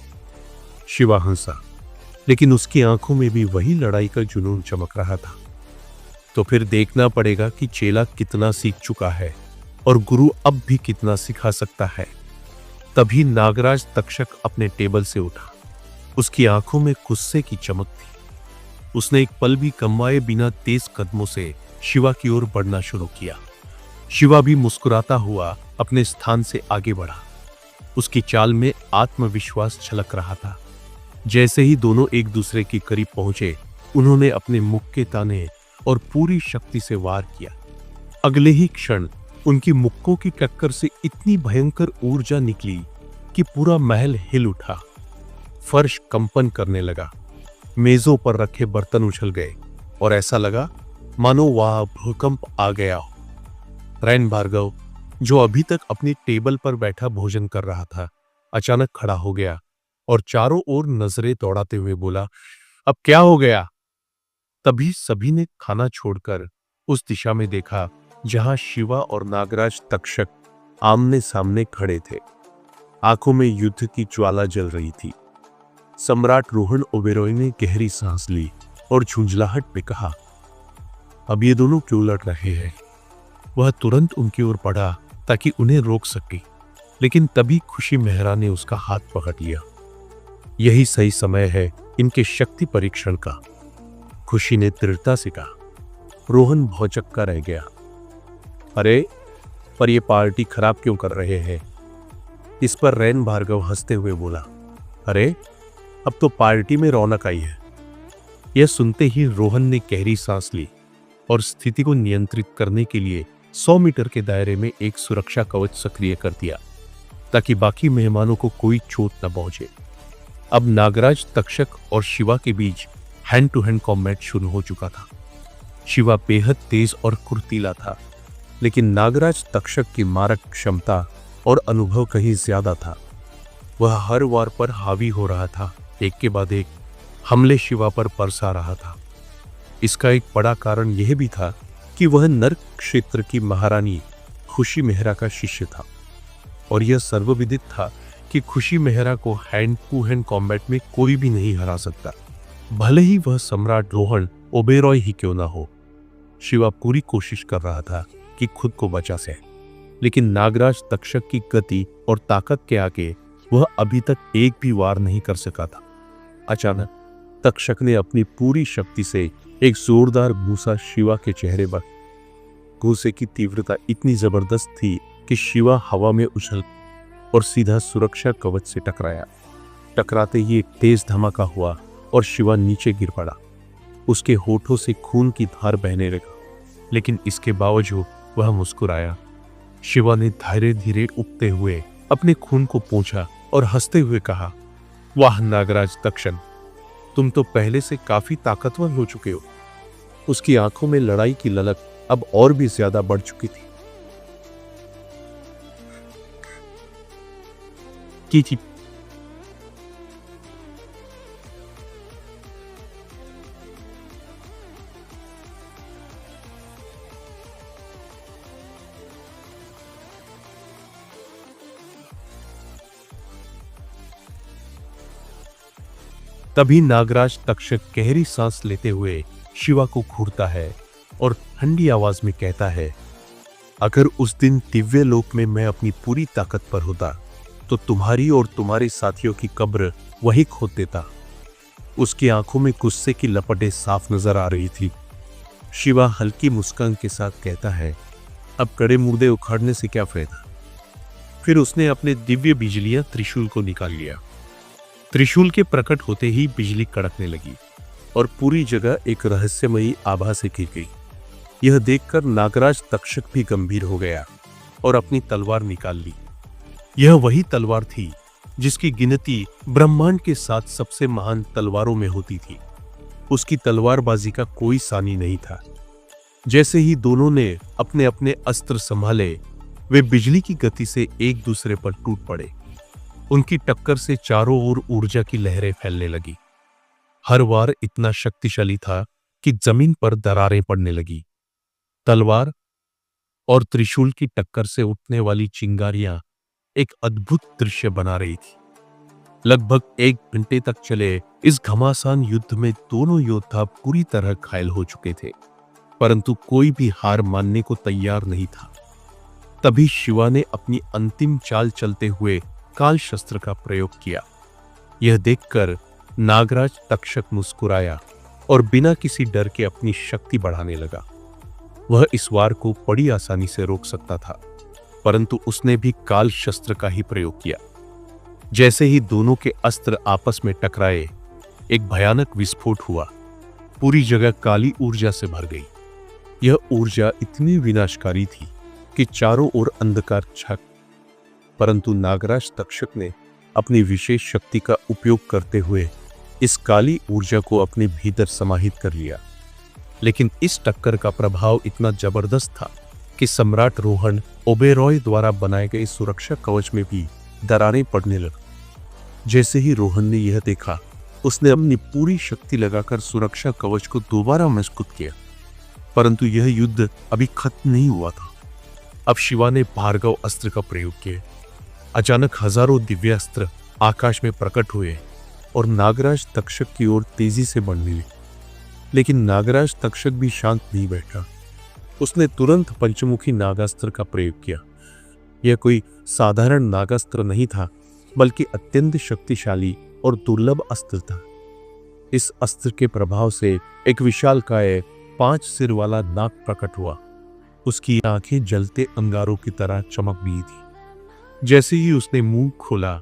शिवा हंसा, लेकिन उसकी आंखों में भी वही लड़ाई का जुनून चमक रहा था। तो फिर देखना पड़ेगा कि चेला कितना सीख चुका है और गुरु अब भी कितना सिखा सकता है। तभी नागराज तक्षक अपने टेबल से उठा। उसकी आंखों में गुस्से की चमक थी। उसने एक पल भी कमाए बिना तेज कदमों से शिवा की ओर बढ़ना शुरू किया। शिवा भी मुस्कुराता हुआ अपने स्थान से आगे बढ़ा। उसकी चाल में आत्मविश्वास झलक रहा था। जैसे ही दोनों एक दूसरे के करीब पहुंचे, उन्होंने अपने मुख के ताने और पूरी शक्ति से वार किया। अगले ही क्षण उनकी मुक्कों की टक्कर से इतनी भयंकर ऊर्जा निकली कि पूरा महल हिल उठा। फर्श कंपन करने लगा, मेजों पर रखे बर्तन उछल गए और ऐसा लगा मानो वहां भूकंप आ गया हो। रैन भार्गव, जो अभी तक अपनी टेबल पर बैठा भोजन कर रहा था, अचानक खड़ा हो गया और चारों ओर नजरें दौड़ाते हुए बोला, अब क्या हो गया? तभी सभी ने खाना छोड़कर उस दिशा में देखा जहां शिवा और नागराज तक्षक आमने सामने खड़े थे। आंखों में युद्ध की ज्वाला जल रही थी। सम्राट रोहन ओबेरॉय ने गहरी सांस ली और झुंझलाहट में कहा, अब ये दोनों क्यों लड़ रहे हैं? वह तुरंत उनकी ओर बढ़ा ताकि उन्हें रोक सके, लेकिन तभी खुशी मेहरा ने उसका हाथ पकड़ लिया। यही सही समय है इनके शक्ति परीक्षण का, खुशी ने दृढ़ता से कहा। रोहन भौचक्का रह गया। अरे, पर ये पार्टी खराब क्यों कर रहे हैं? इस पर रैन भार्गव हंसते हुए बोला, अरे, अब तो पार्टी में रौनक आई है। यह सुनते ही रोहन ने गहरी सांस ली और स्थिति को नियंत्रित करने के लिए 100 मीटर के दायरे में एक सुरक्षा कवच सक्रिय कर दिया ताकि बाकी मेहमानों को कोई चोट न पहुंचे। अब नागराज तक्षक और शिवा के बीच हैंड टू हैंड कॉम्बैट शुरू हो चुका था। शिवा बेहद तेज और फुर्तीला था, लेकिन नागराज तक्षक की मारक क्षमता और अनुभव कहीं ज्यादा था। वह हर वार पर हावी हो रहा था, एक के बाद एक हमले शिवा पर बरसा रहा था। इसका एक बड़ा कारण यह भी था कि वह नर्क क्षेत्र की महारानी खुशी मेहरा का शिष्य था और यह सर्वविदित था कि खुशी मेहरा को हैंड टू हैंड कॉम्बैट में कोई भी नहीं हरा सकता, भले ही वह सम्राट रोहन ओबेरॉय ही क्यों ना हो। शिवा पूरी कोशिश कर रहा था कि खुद को बचा सके, लेकिन नागराज तक्षक की गति और ताकत के आगे वह अभी तक एक भी वार नहीं कर सका था। अचानक तक्षक ने अपनी पूरी शक्ति से एक जोरदार घूंसा शिवा के चेहरे पर। घूंसे की तीव्रता इतनी जबरदस्त थी कि शिवा हवा में उछल और सीधा सुरक्षा कवच से टकराया। टकराते ही एक तेज धमाका हुआ और शिवा नीचे गिर पड़ा। उसके होठों से खून की धार बहने लगा, लेकिन इसके बावजूद वह मुस्कुराया। शिवा ने धीरे धीरे उठते हुए अपने खून को पोंछा और हंसते हुए कहा, वाह नागराज तक्षक, तुम तो पहले से काफी ताकतवर हो चुके हो। उसकी आंखों में लड़ाई की ललक अब और भी ज्यादा बढ़ चुकी थी। तभी नागराज तक्षक गहरी सांस लेते हुए शिवा को घूरता है और ठंडी आवाज में कहता है, अगर उस दिन दिव्य लोक में मैं अपनी पूरी ताकत पर होता तो तुम्हारी और तुम्हारे साथियों की कब्र वही खोद देता। उसकी आंखों में गुस्से की लपटें साफ नजर आ रही थी। शिवा हल्की मुस्कान के साथ कहता है, अब कड़े मुर्दे उखाड़ने से क्या फायदा। फिर उसने अपने दिव्य बिजलियां त्रिशूल को निकाल लिया। त्रिशूल के प्रकट होते ही बिजली कड़कने लगी और पूरी जगह एक रहस्यमयी आभा से घिर गई। यह देखकर नागराज तक्षक भी गंभीर हो गया और अपनी तलवार निकाल ली। यह वही तलवार थी जिसकी गिनती ब्रह्मांड के 7 सबसे महान तलवारों में होती थी। उसकी तलवारबाजी का कोई सानी नहीं था। जैसे ही दोनों ने अपने अपने अस्त्र संभाले, वे बिजली की गति से एक दूसरे पर टूट पड़े। उनकी टक्कर से चारों ओर ऊर्जा की लहरें फैलने लगी। हर वार इतना शक्तिशाली था कि जमीन पर दरारें पड़ने लगी। तलवार और त्रिशूल की टक्कर से उठने वाली चिंगारियां एक अद्भुत दृश्य बना रही थी। लगभग 1 घंटे तक चले इस घमासान युद्ध में दोनों योद्धा पूरी तरह घायल हो चुके थे, परंतु कोई भी हार मानने को तैयार नहीं था। तभी शिवा ने अपनी अंतिम चाल चलते हुए काल शस्त्र का प्रयोग किया। यह देखकर नागराज तक्षक मुस्कुराया और बिना किसी डर के अपनी शक्ति बढ़ाने लगा। वह इस वार को बड़ी आसानी से रोक सकता था, परंतु उसने भी काल शस्त्र का ही प्रयोग किया। जैसे ही दोनों के अस्त्र आपस में टकराए, एक भयानक विस्फोट हुआ। पूरी जगह काली ऊर्जा से भर गई। यह ऊर्जा इतनी विनाशकारी थी कि चारों ओर अंधकार छा, परंतु नागराज तक्षक ने अपनी विशेष शक्ति का उपयोग करते हुए इस काली ऊर्जा को अपने भीतर समाहित कर लिया। लेकिन इस टक्कर का प्रभाव इतना जबरदस्त था कि सम्राट रोहन ओबेरॉय द्वारा बनाए गए सुरक्षा कवच में भी दरारें पड़ने लगी। जैसे ही रोहन ने यह देखा, उसने अपनी पूरी शक्ति लगाकर सुरक्षा कवच को दोबारा मजबूत किया, परंतु यह युद्ध अभी खत्म नहीं हुआ था। अब शिवा ने भार्गव अस्त्र का प्रयोग किया। अचानक हजारों दिव्य अस्त्र आकाश में प्रकट हुए और नागराज तक्षक की ओर तेजी से बढ़ने लगे। लेकिन नागराज तक्षक भी शांत नहीं बैठा। उसने तुरंत पंचमुखी नागास्त्र का प्रयोग किया। यह कोई साधारण नागास्त्र नहीं था, बल्कि अत्यंत शक्तिशाली और दुर्लभ अस्त्र था। इस अस्त्र के प्रभाव से एक विशालकाय 5 सिर वाला नाग प्रकट हुआ। उसकी आंखें जलते अंगारों की तरह चमक रही थी। जैसे ही उसने मुंह खोला,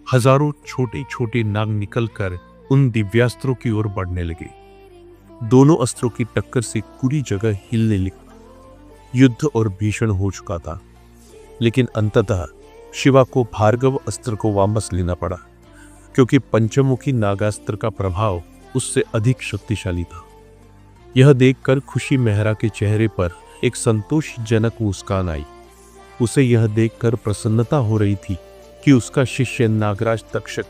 हजारों छोटे छोटे नाग निकलकर उन दिव्यास्त्रों की ओर बढ़ने लगे। दोनों अस्त्रों की टक्कर से पूरी जगह हिलने लगी। युद्ध और भीषण हो चुका था, लेकिन अंततः शिवा को भार्गव अस्त्र को वापस लेना पड़ा, क्योंकि पंचमुखी नागास्त्र का प्रभाव उससे अधिक शक्तिशाली था। यह देखकर खुशी मेहरा के चेहरे पर एक संतोषजनक मुस्कान आई। उसे यह देखकर प्रसन्नता हो रही थी कि उसका शिष्य नागराज तक्षक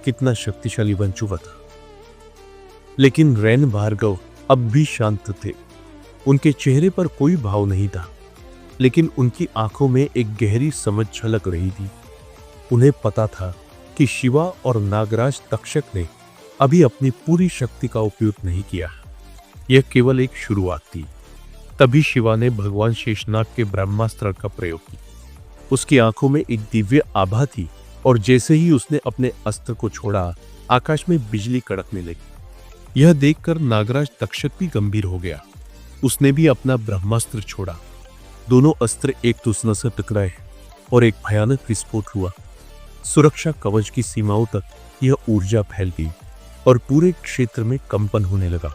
कितना शक्तिशाली बन चुका था। लेकिन रैन भार्गव अब भी शांत थे। उनके चेहरे पर कोई भाव नहीं था, लेकिन उनकी आंखों में एक गहरी समझ झलक रही थी। उन्हें पता था कि शिवा और नागराज तक्षक ने अभी अपनी पूरी शक्ति का उपयोग नहीं किया। यह केवल एक शुरुआत थी। तभी शिवा ने भगवान शेषनाग के ब्रह्मास्त्र का प्रयोग किया। उसकी आंखों में एक दिव्य आभा थी और जैसे ही उसने अपने अस्त्र को छोड़ा, आकाश में बिजली कड़कने लगी। यह देखकर नागराज तक्षक भी गंभीर हो गया। उसने भी अपना ब्रह्मास्त्र छोड़ा। दोनों अस्त्र एक दूसरे से टकराए और एक भयानक विस्फोट हुआ। सुरक्षा कवच की सीमाओं तक यह ऊर्जा फैल गई और पूरे क्षेत्र में कंपन होने लगा।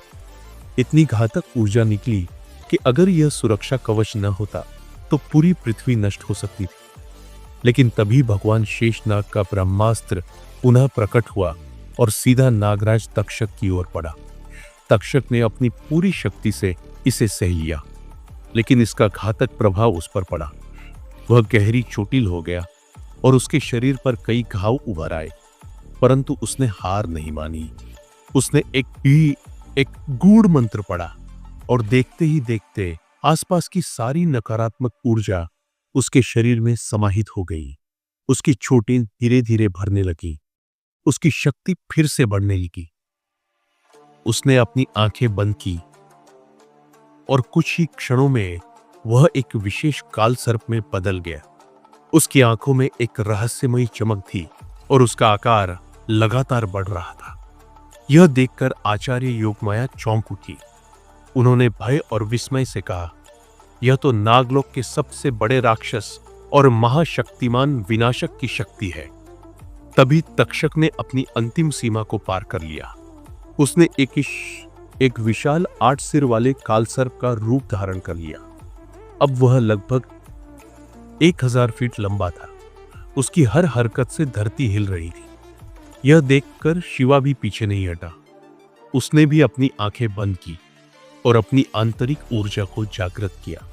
इतनी घातक ऊर्जा निकली कि अगर यह सुरक्षा कवच न होता तो पूरी पृथ्वी नष्ट हो सकती थी। लेकिन तभी भगवान शेषनाग का ब्रह्मास्त्र पुनः प्रकट हुआ और सीधा नागराज तक्षक की ओर पड़ा। तक्षक ने अपनी पूरी शक्ति से इसे सह लिया, लेकिन इसका घातक प्रभाव उस पर पड़ा। वह गहरी चोटिल हो गया और उसके शरीर पर कई घाव उभर आए, परंतु उसने हार नहीं मानी। उसने एक गूढ़ मंत्र पढ़ा और देखते ही देखते आसपास की सारी नकारात्मक ऊर्जा उसके शरीर में समाहित हो गई। उसकी चोटें धीरे धीरे भरने लगी। उसकी शक्ति फिर से बढ़ने लगी। उसने अपनी आंखें बंद की और कुछ ही क्षणों में वह एक विशेष काल सर्प में बदल गया। उसकी आंखों में एक रहस्यमयी चमक थी और उसका आकार लगातार बढ़ रहा था। यह देखकर आचार्य योगमाया चौंक उठी। उन्होंने भय और विस्मय से कहा, यह तो नागलोक के सबसे बड़े राक्षस और महाशक्तिमान विनाशक की शक्ति है। तभी तक्षक ने अपनी अंतिम सीमा को पार कर लिया। उसने एक विशाल 8 सिर वाले कालसर्प का रूप धारण कर लिया। अब वह लगभग 1000 फीट लंबा था। उसकी हर हरकत से धरती हिल रही थी। यह देखकर शिवा भी पीछे नहीं हटा। उसने भी अपनी आंखें बंद की और अपनी आंतरिक ऊर्जा को जागृत किया।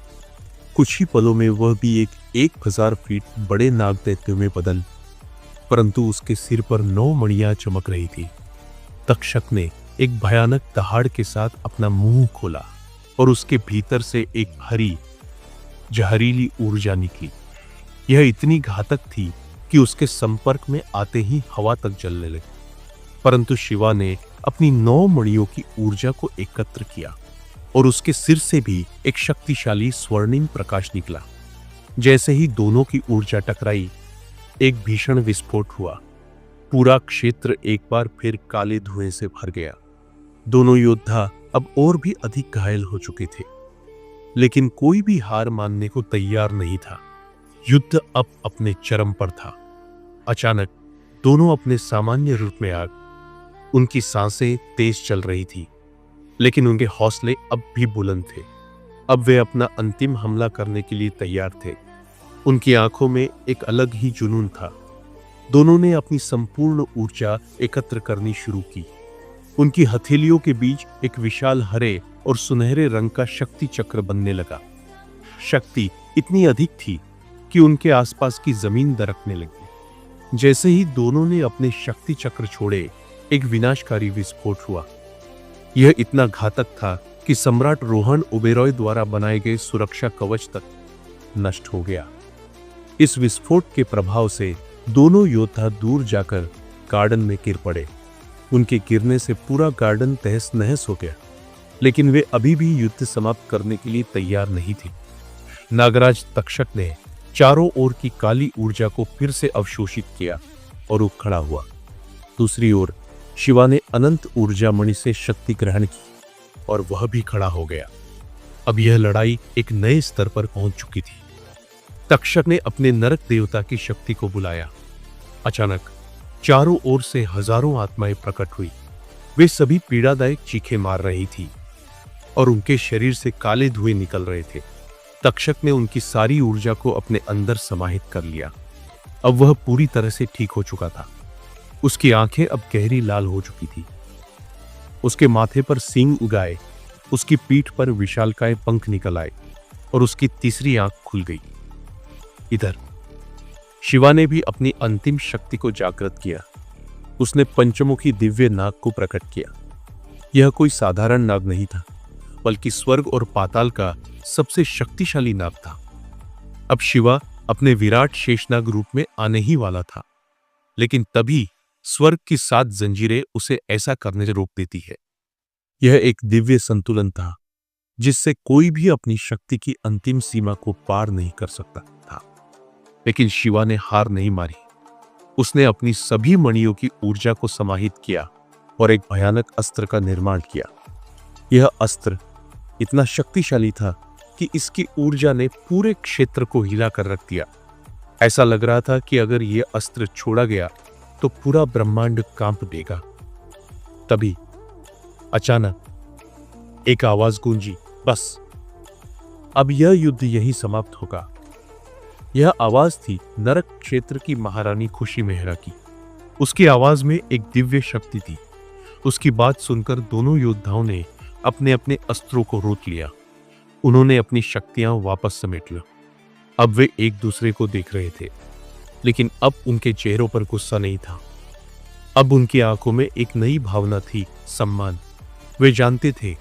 कुछ ही पलों में वह भी एक 1000 फीट बड़े नाग दैत्य में बदल, परंतु उसके सिर पर 9 मणियां चमक रही थी। तक्षक ने एक भयानक दहाड़ के साथ अपना मुंह खोला और उसके भीतर से एक हरी जहरीली ऊर्जा निकली। यह इतनी घातक थी कि उसके संपर्क में आते ही हवा तक जलने लगी। परंतु शिवा ने अपनी 9 मणियों की ऊर्जा को एकत्र किया और उसके सिर से भी एक शक्तिशाली स्वर्णिम प्रकाश निकला। जैसे ही दोनों की ऊर्जा टकराई, एक भीषण विस्फोट हुआ। पूरा क्षेत्र एक बार फिर काले धुएं से भर गया। दोनों योद्धा अब और भी अधिक घायल हो चुके थे, लेकिन कोई भी हार मानने को तैयार नहीं था। युद्ध अब अपने चरम पर था। अचानक दोनों अपने सामान्य रूप में आ गए। उनकी सांसें तेज चल रही थी, लेकिन उनके हौसले अब भी बुलंद थे। अब वे अपना अंतिम हमला करने के लिए तैयार थे। उनकी आंखों में एक अलग ही जुनून था। दोनों ने अपनी संपूर्ण ऊर्जा एकत्र करनी शुरू की। उनकी हथेलियों के बीच एक विशाल हरे और सुनहरे रंग का शक्ति चक्र बनने लगा। शक्ति इतनी अधिक थी कि उनके आसपास की जमीन दरकने लगी। जैसे ही दोनों ने अपने शक्ति चक्र छोड़े, एक विनाशकारी विस्फोट हुआ। यह इतना घातक था कि सम्राट रोहन ओबेरॉय द्वारा बनाए गए सुरक्षा कवच तक नष्ट हो गया। इस विस्फोट के प्रभाव से दोनों योद्धा दूर जाकर गार्डन में गिर पड़े। उनके गिरने से पूरा गार्डन तहस नहस हो गया, लेकिन वे अभी भी युद्ध समाप्त करने के लिए तैयार नहीं थे। नागराज तक्षक ने चारों ओर की काली ऊर्जा को फिर से अवशोषित किया और वो खड़ा हुआ। दूसरी ओर शिवा ने अनंत ऊर्जा मणि से शक्ति ग्रहण की और वह भी खड़ा हो गया। अब यह लड़ाई एक नए स्तर पर पहुंच चुकी थी। तक्षक ने अपने नरक देवता की शक्ति को बुलाया। अचानक चारों ओर से हजारों आत्माएं प्रकट हुई। वे सभी पीड़ादायक चीखें मार रही थी और उनके शरीर से काले धुएं निकल रहे थे। तक्षक ने उनकी सारी ऊर्जा को अपने अंदर समाहित कर लिया। अब वह पूरी तरह से ठीक हो चुका था। उसकी आंखें अब गहरी लाल हो चुकी थी। उसके माथे पर सींग उगाए, उसकी पीठ पर विशालकाय पंख निकल आए और उसकी तीसरी आंख खुल गई। इधर शिवा ने भी अपनी अंतिम शक्ति को जागृत किया। उसने पंचमुखी दिव्य नाग को प्रकट किया। यह कोई साधारण नाग नहीं था, बल्कि स्वर्ग और पाताल का सबसे शक्तिशाली नाग था। अब शिवा अपने विराट शेषनाग रूप में आने ही वाला था, लेकिन तभी स्वर्ग की 7 जंजीरें उसे ऐसा करने से रोक देती है। यह एक दिव्य संतुलन था। जिससे कोई भी अपनी शक्ति की अंतिम सीमा को पार नहीं कर सकता था। लेकिन शिवा ने हार नहीं मारी। उसने अपनी सभी मणियों की ऊर्जा को समाहित किया और एक भयानक अस्त्र का निर्माण किया। यह अस्त्र इतना शक्तिशाली था कि इसकी ऊर्जा ने पूरे क्षेत्र को हिला कर रख दिया। ऐसा लग रहा था कि अगर यह अस्त्र छोड़ा गया तो पूरा ब्रह्मांड कांप देगा। तभी अचानक एक आवाज गूंजी, बस अब यह युद्ध यही समाप्त होगा। यह आवाज थी नरक क्षेत्र की महारानी खुशी मेहरा की। उसकी आवाज में एक दिव्य शक्ति थी। उसकी बात सुनकर दोनों योद्धाओं ने अपने अपने अस्त्रों को रोक लिया। उन्होंने अपनी शक्तियां वापस समेट ली। अब वे एक दूसरे को देख रहे थे, लेकिन अब उनके चेहरों पर गुस्सा नहीं था। अब उनकी आंखों में एक नई भावना थी, सम्मान। वे जानते थे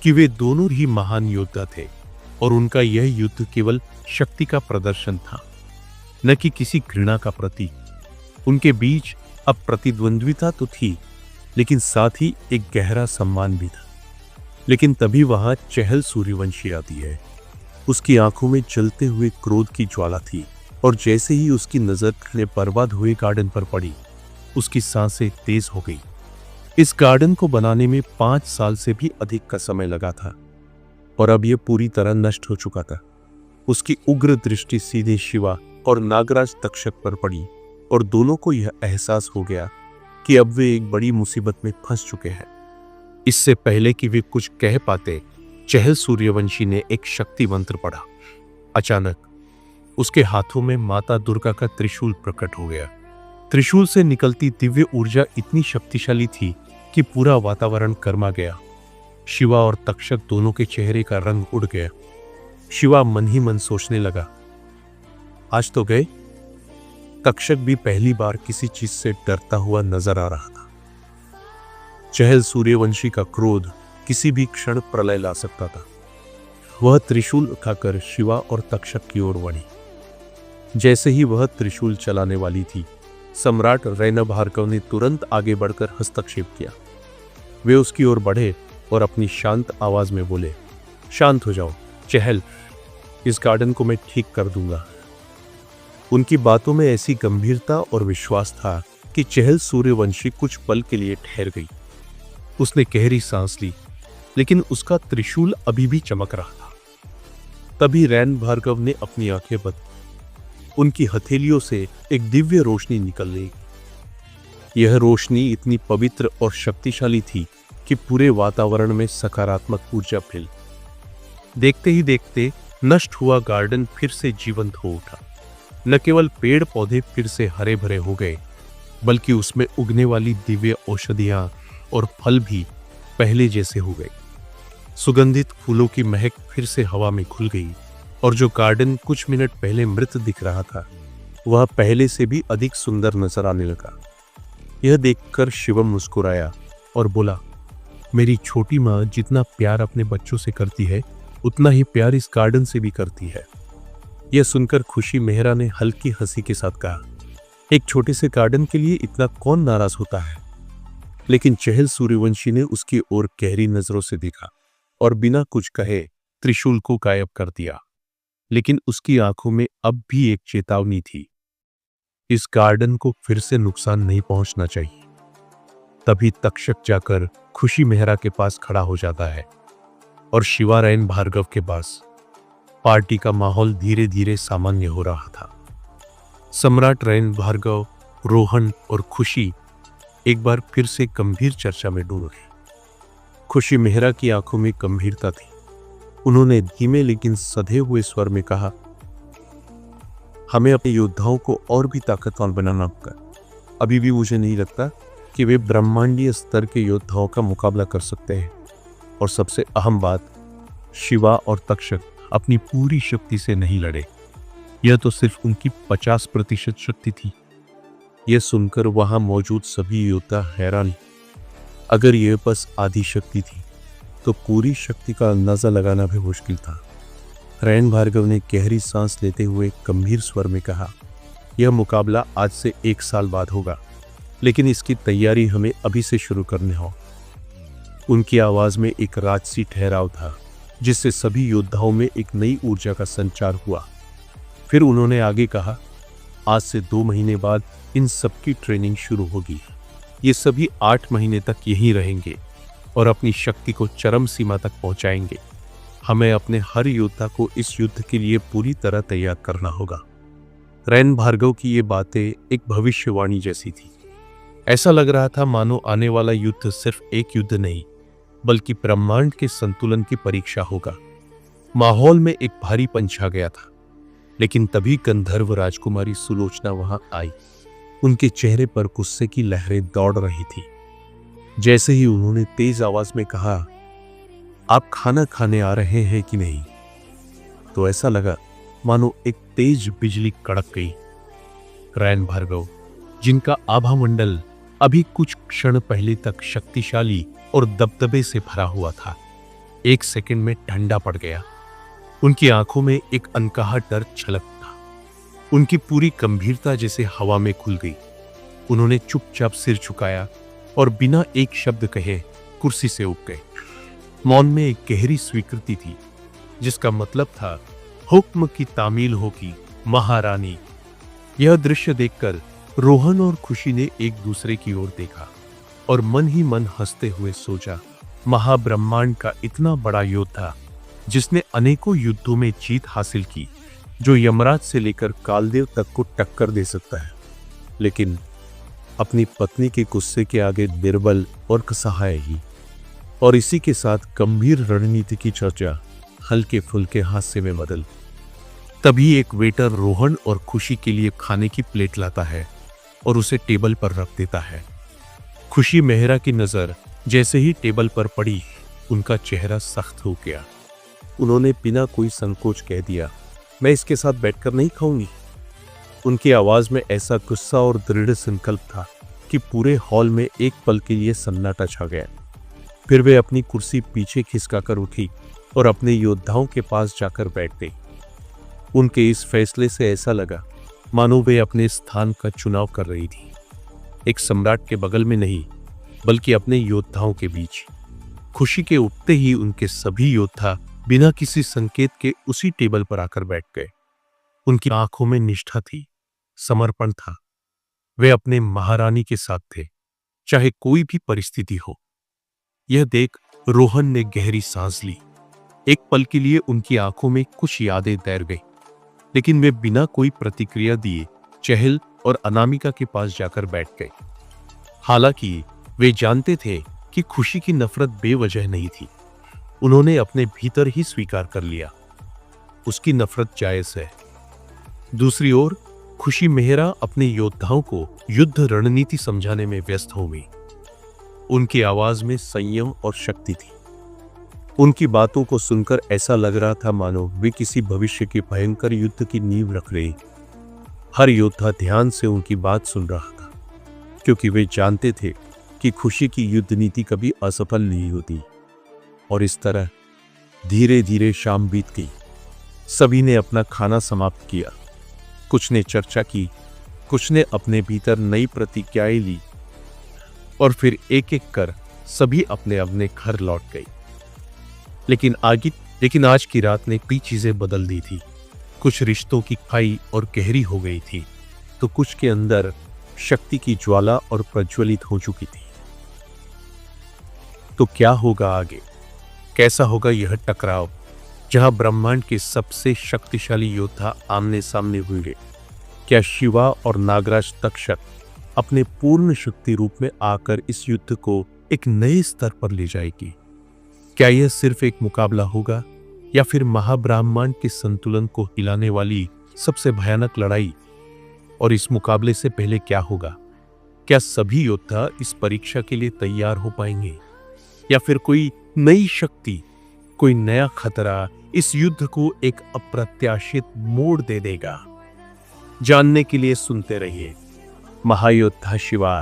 कि वे दोनों ही महान योद्धा थे और उनका यह युद्ध केवल शक्ति का प्रदर्शन था, न कि किसी घृणा का प्रतीक। उनके बीच अब प्रतिद्वंद्विता तो थी, लेकिन साथ ही एक गहरा सम्मान भी था। लेकिन तभी वहां चहल सूर्यवंशी आती है। उसकी आंखों में जलते हुए क्रोध की ज्वाला थी और जैसे ही उसकी नजर ने बर्बाद हुए गार्डन पर पड़ी, उसकी सांसें तेज हो गई। इस गार्डन को बनाने में 5 साल से भी अधिक का समय लगा था और अब यह पूरी तरह नष्ट हो चुका था। उसकी उग्र दृष्टि सीधे शिवा और नागराज तक्षक पर पड़ी और दोनों को यह एहसास हो गया कि अब वे एक बड़ी मुसीबत में फंस चुके हैं। इससे पहले कि वे कुछ कह पाते, चहल सूर्यवंशी ने एक शक्ति मंत्र पढ़ा। अचानक उसके हाथों में माता दुर्गा का त्रिशूल प्रकट हो गया। त्रिशूल से निकलती दिव्य ऊर्जा इतनी शक्तिशाली थी कि पूरा वातावरण गर्मा गया। शिवा और तक्षक दोनों के चेहरे का रंग उड़ गया। शिवा मन ही मन सोचने लगा, आज तो गए। तक्षक भी पहली बार किसी चीज से डरता हुआ नजर आ रहा था। चहल सूर्यवंशी का क्रोध किसी भी क्षण प्रलय ला सकता था। वह त्रिशूल उठाकर शिवा और तक्षक की ओर बढ़ी। जैसे ही वह त्रिशूल चलाने वाली थी, सम्राट रैन भार्गव ने तुरंत आगे बढ़कर हस्तक्षेप किया। वे उसकी ओर बढ़े और अपनी शांत आवाज में बोले, शांत हो जाओ चहल, इस गार्डन को मैं ठीक कर दूंगा। उनकी बातों में ऐसी गंभीरता और विश्वास था कि चहल सूर्यवंशी कुछ पल के लिए ठहर गई। उसने गहरी सांस ली, लेकिन उसका त्रिशूल अभी भी चमक रहा था। तभी रैन भार्गव ने अपनी आंखें बंद। उनकी हथेलियों से एक दिव्य रोशनी निकल रही। यह रोशनी इतनी पवित्र और शक्तिशाली थी कि पूरे वातावरण में सकारात्मक ऊर्जा फैल। देखते ही देखते नष्ट हुआ गार्डन फिर से जीवंत हो उठा। न केवल पेड़ पौधे फिर से हरे भरे हो गए, बल्कि उसमें उगने वाली दिव्य औषधियां और फल भी पहले जैसे हो गए। सुगंधित फूलों की महक फिर से हवा में घुल गई और जो गार्डन कुछ मिनट पहले मृत दिख रहा था, वह पहले से भी अधिक सुंदर नजर आने लगा। यह देखकर शिवम मुस्कुराया और बोला, मेरी छोटी माँ जितना प्यार अपने बच्चों से करती है, उतना ही प्यार इस गार्डन से भी करती है। यह सुनकर खुशी मेहरा ने हल्की हंसी के साथ कहा, एक छोटे से गार्डन के लिए इतना कौन नाराज होता है। लेकिन चहल सूर्यवंशी ने उसकी ओर गहरी नजरों से देखा और बिना कुछ कहे त्रिशूल को गायब कर दिया। लेकिन उसकी आंखों में अब भी एक चेतावनी थी, इस गार्डन को फिर से नुकसान नहीं पहुंचना चाहिए। तभी तक्षक जाकर खुशी मेहरा के पास खड़ा हो जाता है और शिवा रैन भार्गव के पास। पार्टी का माहौल धीरे धीरे सामान्य हो रहा था। सम्राट रैन भार्गव, रोहन और खुशी एक बार फिर से गंभीर चर्चा में डूब गए। खुशी मेहरा की आंखों में गंभीरता थी। उन्होंने धीमे लेकिन सधे हुए स्वर में कहा, हमें अपने योद्धाओं को और भी ताकतवर बनाना होगा। अभी भी मुझे नहीं लगता कि वे ब्रह्मांडीय स्तर के योद्धाओं का मुकाबला कर सकते हैं। और सबसे अहम बात, शिवा और तक्षक अपनी पूरी शक्ति से नहीं लड़े। यह तो सिर्फ उनकी 50% शक्ति थी। यह सुनकर वहां मौजूद सभी योद्धा हैरान। अगर यह बस आधी शक्ति थी तो पूरी शक्ति का अंदाजा लगाना भी मुश्किल था। रैन भार्गव ने गहरी सांस लेते हुए गंभीर स्वर में कहा, यह मुकाबला आज से 1 साल बाद होगा, लेकिन इसकी तैयारी हमें अभी से शुरू करनी हो। उनकी आवाज में एक राजसी ठहराव था, जिससे सभी योद्धाओं में एक नई ऊर्जा का संचार हुआ। फिर उन्होंने आगे कहा, आज से 2 महीने बाद इन सबकी ट्रेनिंग शुरू होगी। ये सभी 8 महीने तक यहीं रहेंगे और अपनी शक्ति को चरम सीमा तक पहुंचाएंगे। हमें अपने हर योद्धा को इस युद्ध के लिए पूरी तरह तैयार करना होगा। रैन भार्गव की ये बातें एक भविष्यवाणी जैसी थी। ऐसा लग रहा था मानो आने वाला युद्ध सिर्फ एक युद्ध नहीं, बल्कि ब्रह्मांड के संतुलन की परीक्षा होगा। माहौल में एक भारीपन छा गया था, लेकिन तभी गंधर्व राजकुमारी सुलोचना वहां आई। उनके चेहरे पर गुस्से की लहरें दौड़ रही थी। जैसे ही उन्होंने तेज आवाज में कहा, आप खाना खाने आ रहे हैं कि नहीं, तो ऐसा लगा मानो एक तेज बिजली कड़क गई। रैन भार्गव, जिनका आभा मंडल अभी कुछ क्षण पहले तक शक्तिशाली और दबदबे से भरा हुआ था, एक सेकंड में ठंडा पड़ गया। उनकी आंखों में एक अनकहा डर छलकता। उनकी पूरी गंभीरता जैसे हवा में खुल गई। उन्होंने चुपचाप सिर झुकाया और बिना एक शब्द कहे कुर्सी से उठ गए। मौन में एक गहरी स्वीकृति थी, जिसका मतलब था हुक्म की तामील होगी महारानी। यह दृश्य देखकर रोहन और खुशी ने एक दूसरे की ओर देखा और मन ही मन हंसते हुए सोचा, महाब्रह्मांड का इतना बड़ा योद्धा जिसने अनेकों युद्धों में जीत हासिल की, जो यमराज से लेकर कालदेव तक को टक्कर दे सकता है, लेकिन अपनी पत्नी के गुस्से के आगे निर्बल और असहाय ही। और इसी के साथ गंभीर रणनीति की चर्चा हल्के फुल्के हास्य में बदल। तभी एक वेटर रोहन और खुशी के लिए खाने की प्लेट लाता है और उसे टेबल पर रख देता है। खुशी मेहरा की नजर जैसे ही टेबल पर पड़ी, उनका चेहरा सख्त हो गया। उन्होंने बिना कोई संकोच कह दिया, मैं इसके साथ बैठकर नहीं खाऊंगी। उनकी आवाज में ऐसा गुस्सा और दृढ़ संकल्प था कि पूरे हॉल में एक पल के लिए सन्नाटा छा गया। फिर वे अपनी कुर्सी पीछे खिसकाकर उठी और अपने योद्धाओं के पास जाकर बैठ गई। उनके इस फैसले से ऐसा लगा मानो वे अपने स्थान का चुनाव कर रही थी, एक सम्राट के बगल में नहीं, बल्कि अपने योद्धाओं के बीच। खुशी के उठते ही उनके सभी योद्धा बिना किसी संकेत के उसी टेबल पर आकर बैठ गए। उनकी आंखों में निष्ठा थी, समर्पण था। वे अपने महारानी के साथ थे, चाहे कोई भी परिस्थिति हो। यह देख रोहन ने गहरी सांस ली। एक पल के लिए उनकी आंखों में कुछ यादें तैर गई, लेकिन वे बिना कोई प्रतिक्रिया दिए चहल और अनामिका के पास जाकर बैठ गए। हालांकि वे जानते थे कि खुशी की नफरत बेवजह नहीं थी। उन्होंने अपने भीतर ही स्वीकार कर लिया, उसकी नफरत जायज है। दूसरी ओर खुशी मेहरा अपने योद्धाओं को युद्ध रणनीति समझाने में व्यस्त हो गई। उनकी आवाज में संयम और शक्ति थी। उनकी बातों को सुनकर ऐसा लग रहा था मानो वे किसी भविष्य के भयंकर युद्ध की नींव रख रहे। हर योद्धा ध्यान से उनकी बात सुन रहा था, क्योंकि वे जानते थे कि खुशी की युद्ध नीति कभी असफल नहीं होती। और इस तरह धीरे धीरे शाम बीत गई। सभी ने अपना खाना समाप्त किया। कुछ ने चर्चा की, कुछ ने अपने भीतर नई प्रतिज्ञाएं ली, और फिर एक एक कर सभी अपने अपने घर लौट गए। लेकिन आज की रात ने कई चीजें बदल दी थी। कुछ रिश्तों की खाई और गहरी हो गई थी, तो कुछ के अंदर शक्ति की ज्वाला और प्रज्वलित हो चुकी थी। तो क्या होगा आगे? कैसा होगा यह टकराव, जहां ब्रह्मांड के सबसे शक्तिशाली योद्धा आमने सामने हुए? क्या शिवा और नागराज तक्षक अपने पूर्ण शक्ति रूप में आकर इस युद्ध को एक नए स्तर पर ले जाएगी? क्या यह सिर्फ एक मुकाबला होगा, या फिर महाब्रह्मांड के संतुलन को हिलाने वाली सबसे भयानक लड़ाई? और इस मुकाबले से पहले क्या होगा? क्या सभी योद्धा इस परीक्षा के लिए तैयार हो पाएंगे, या फिर कोई नई शक्ति, कोई नया खतरा इस युद्ध को एक अप्रत्याशित मोड़ दे देगा? जानने के लिए सुनते रहिए महायोद्धा शिवा।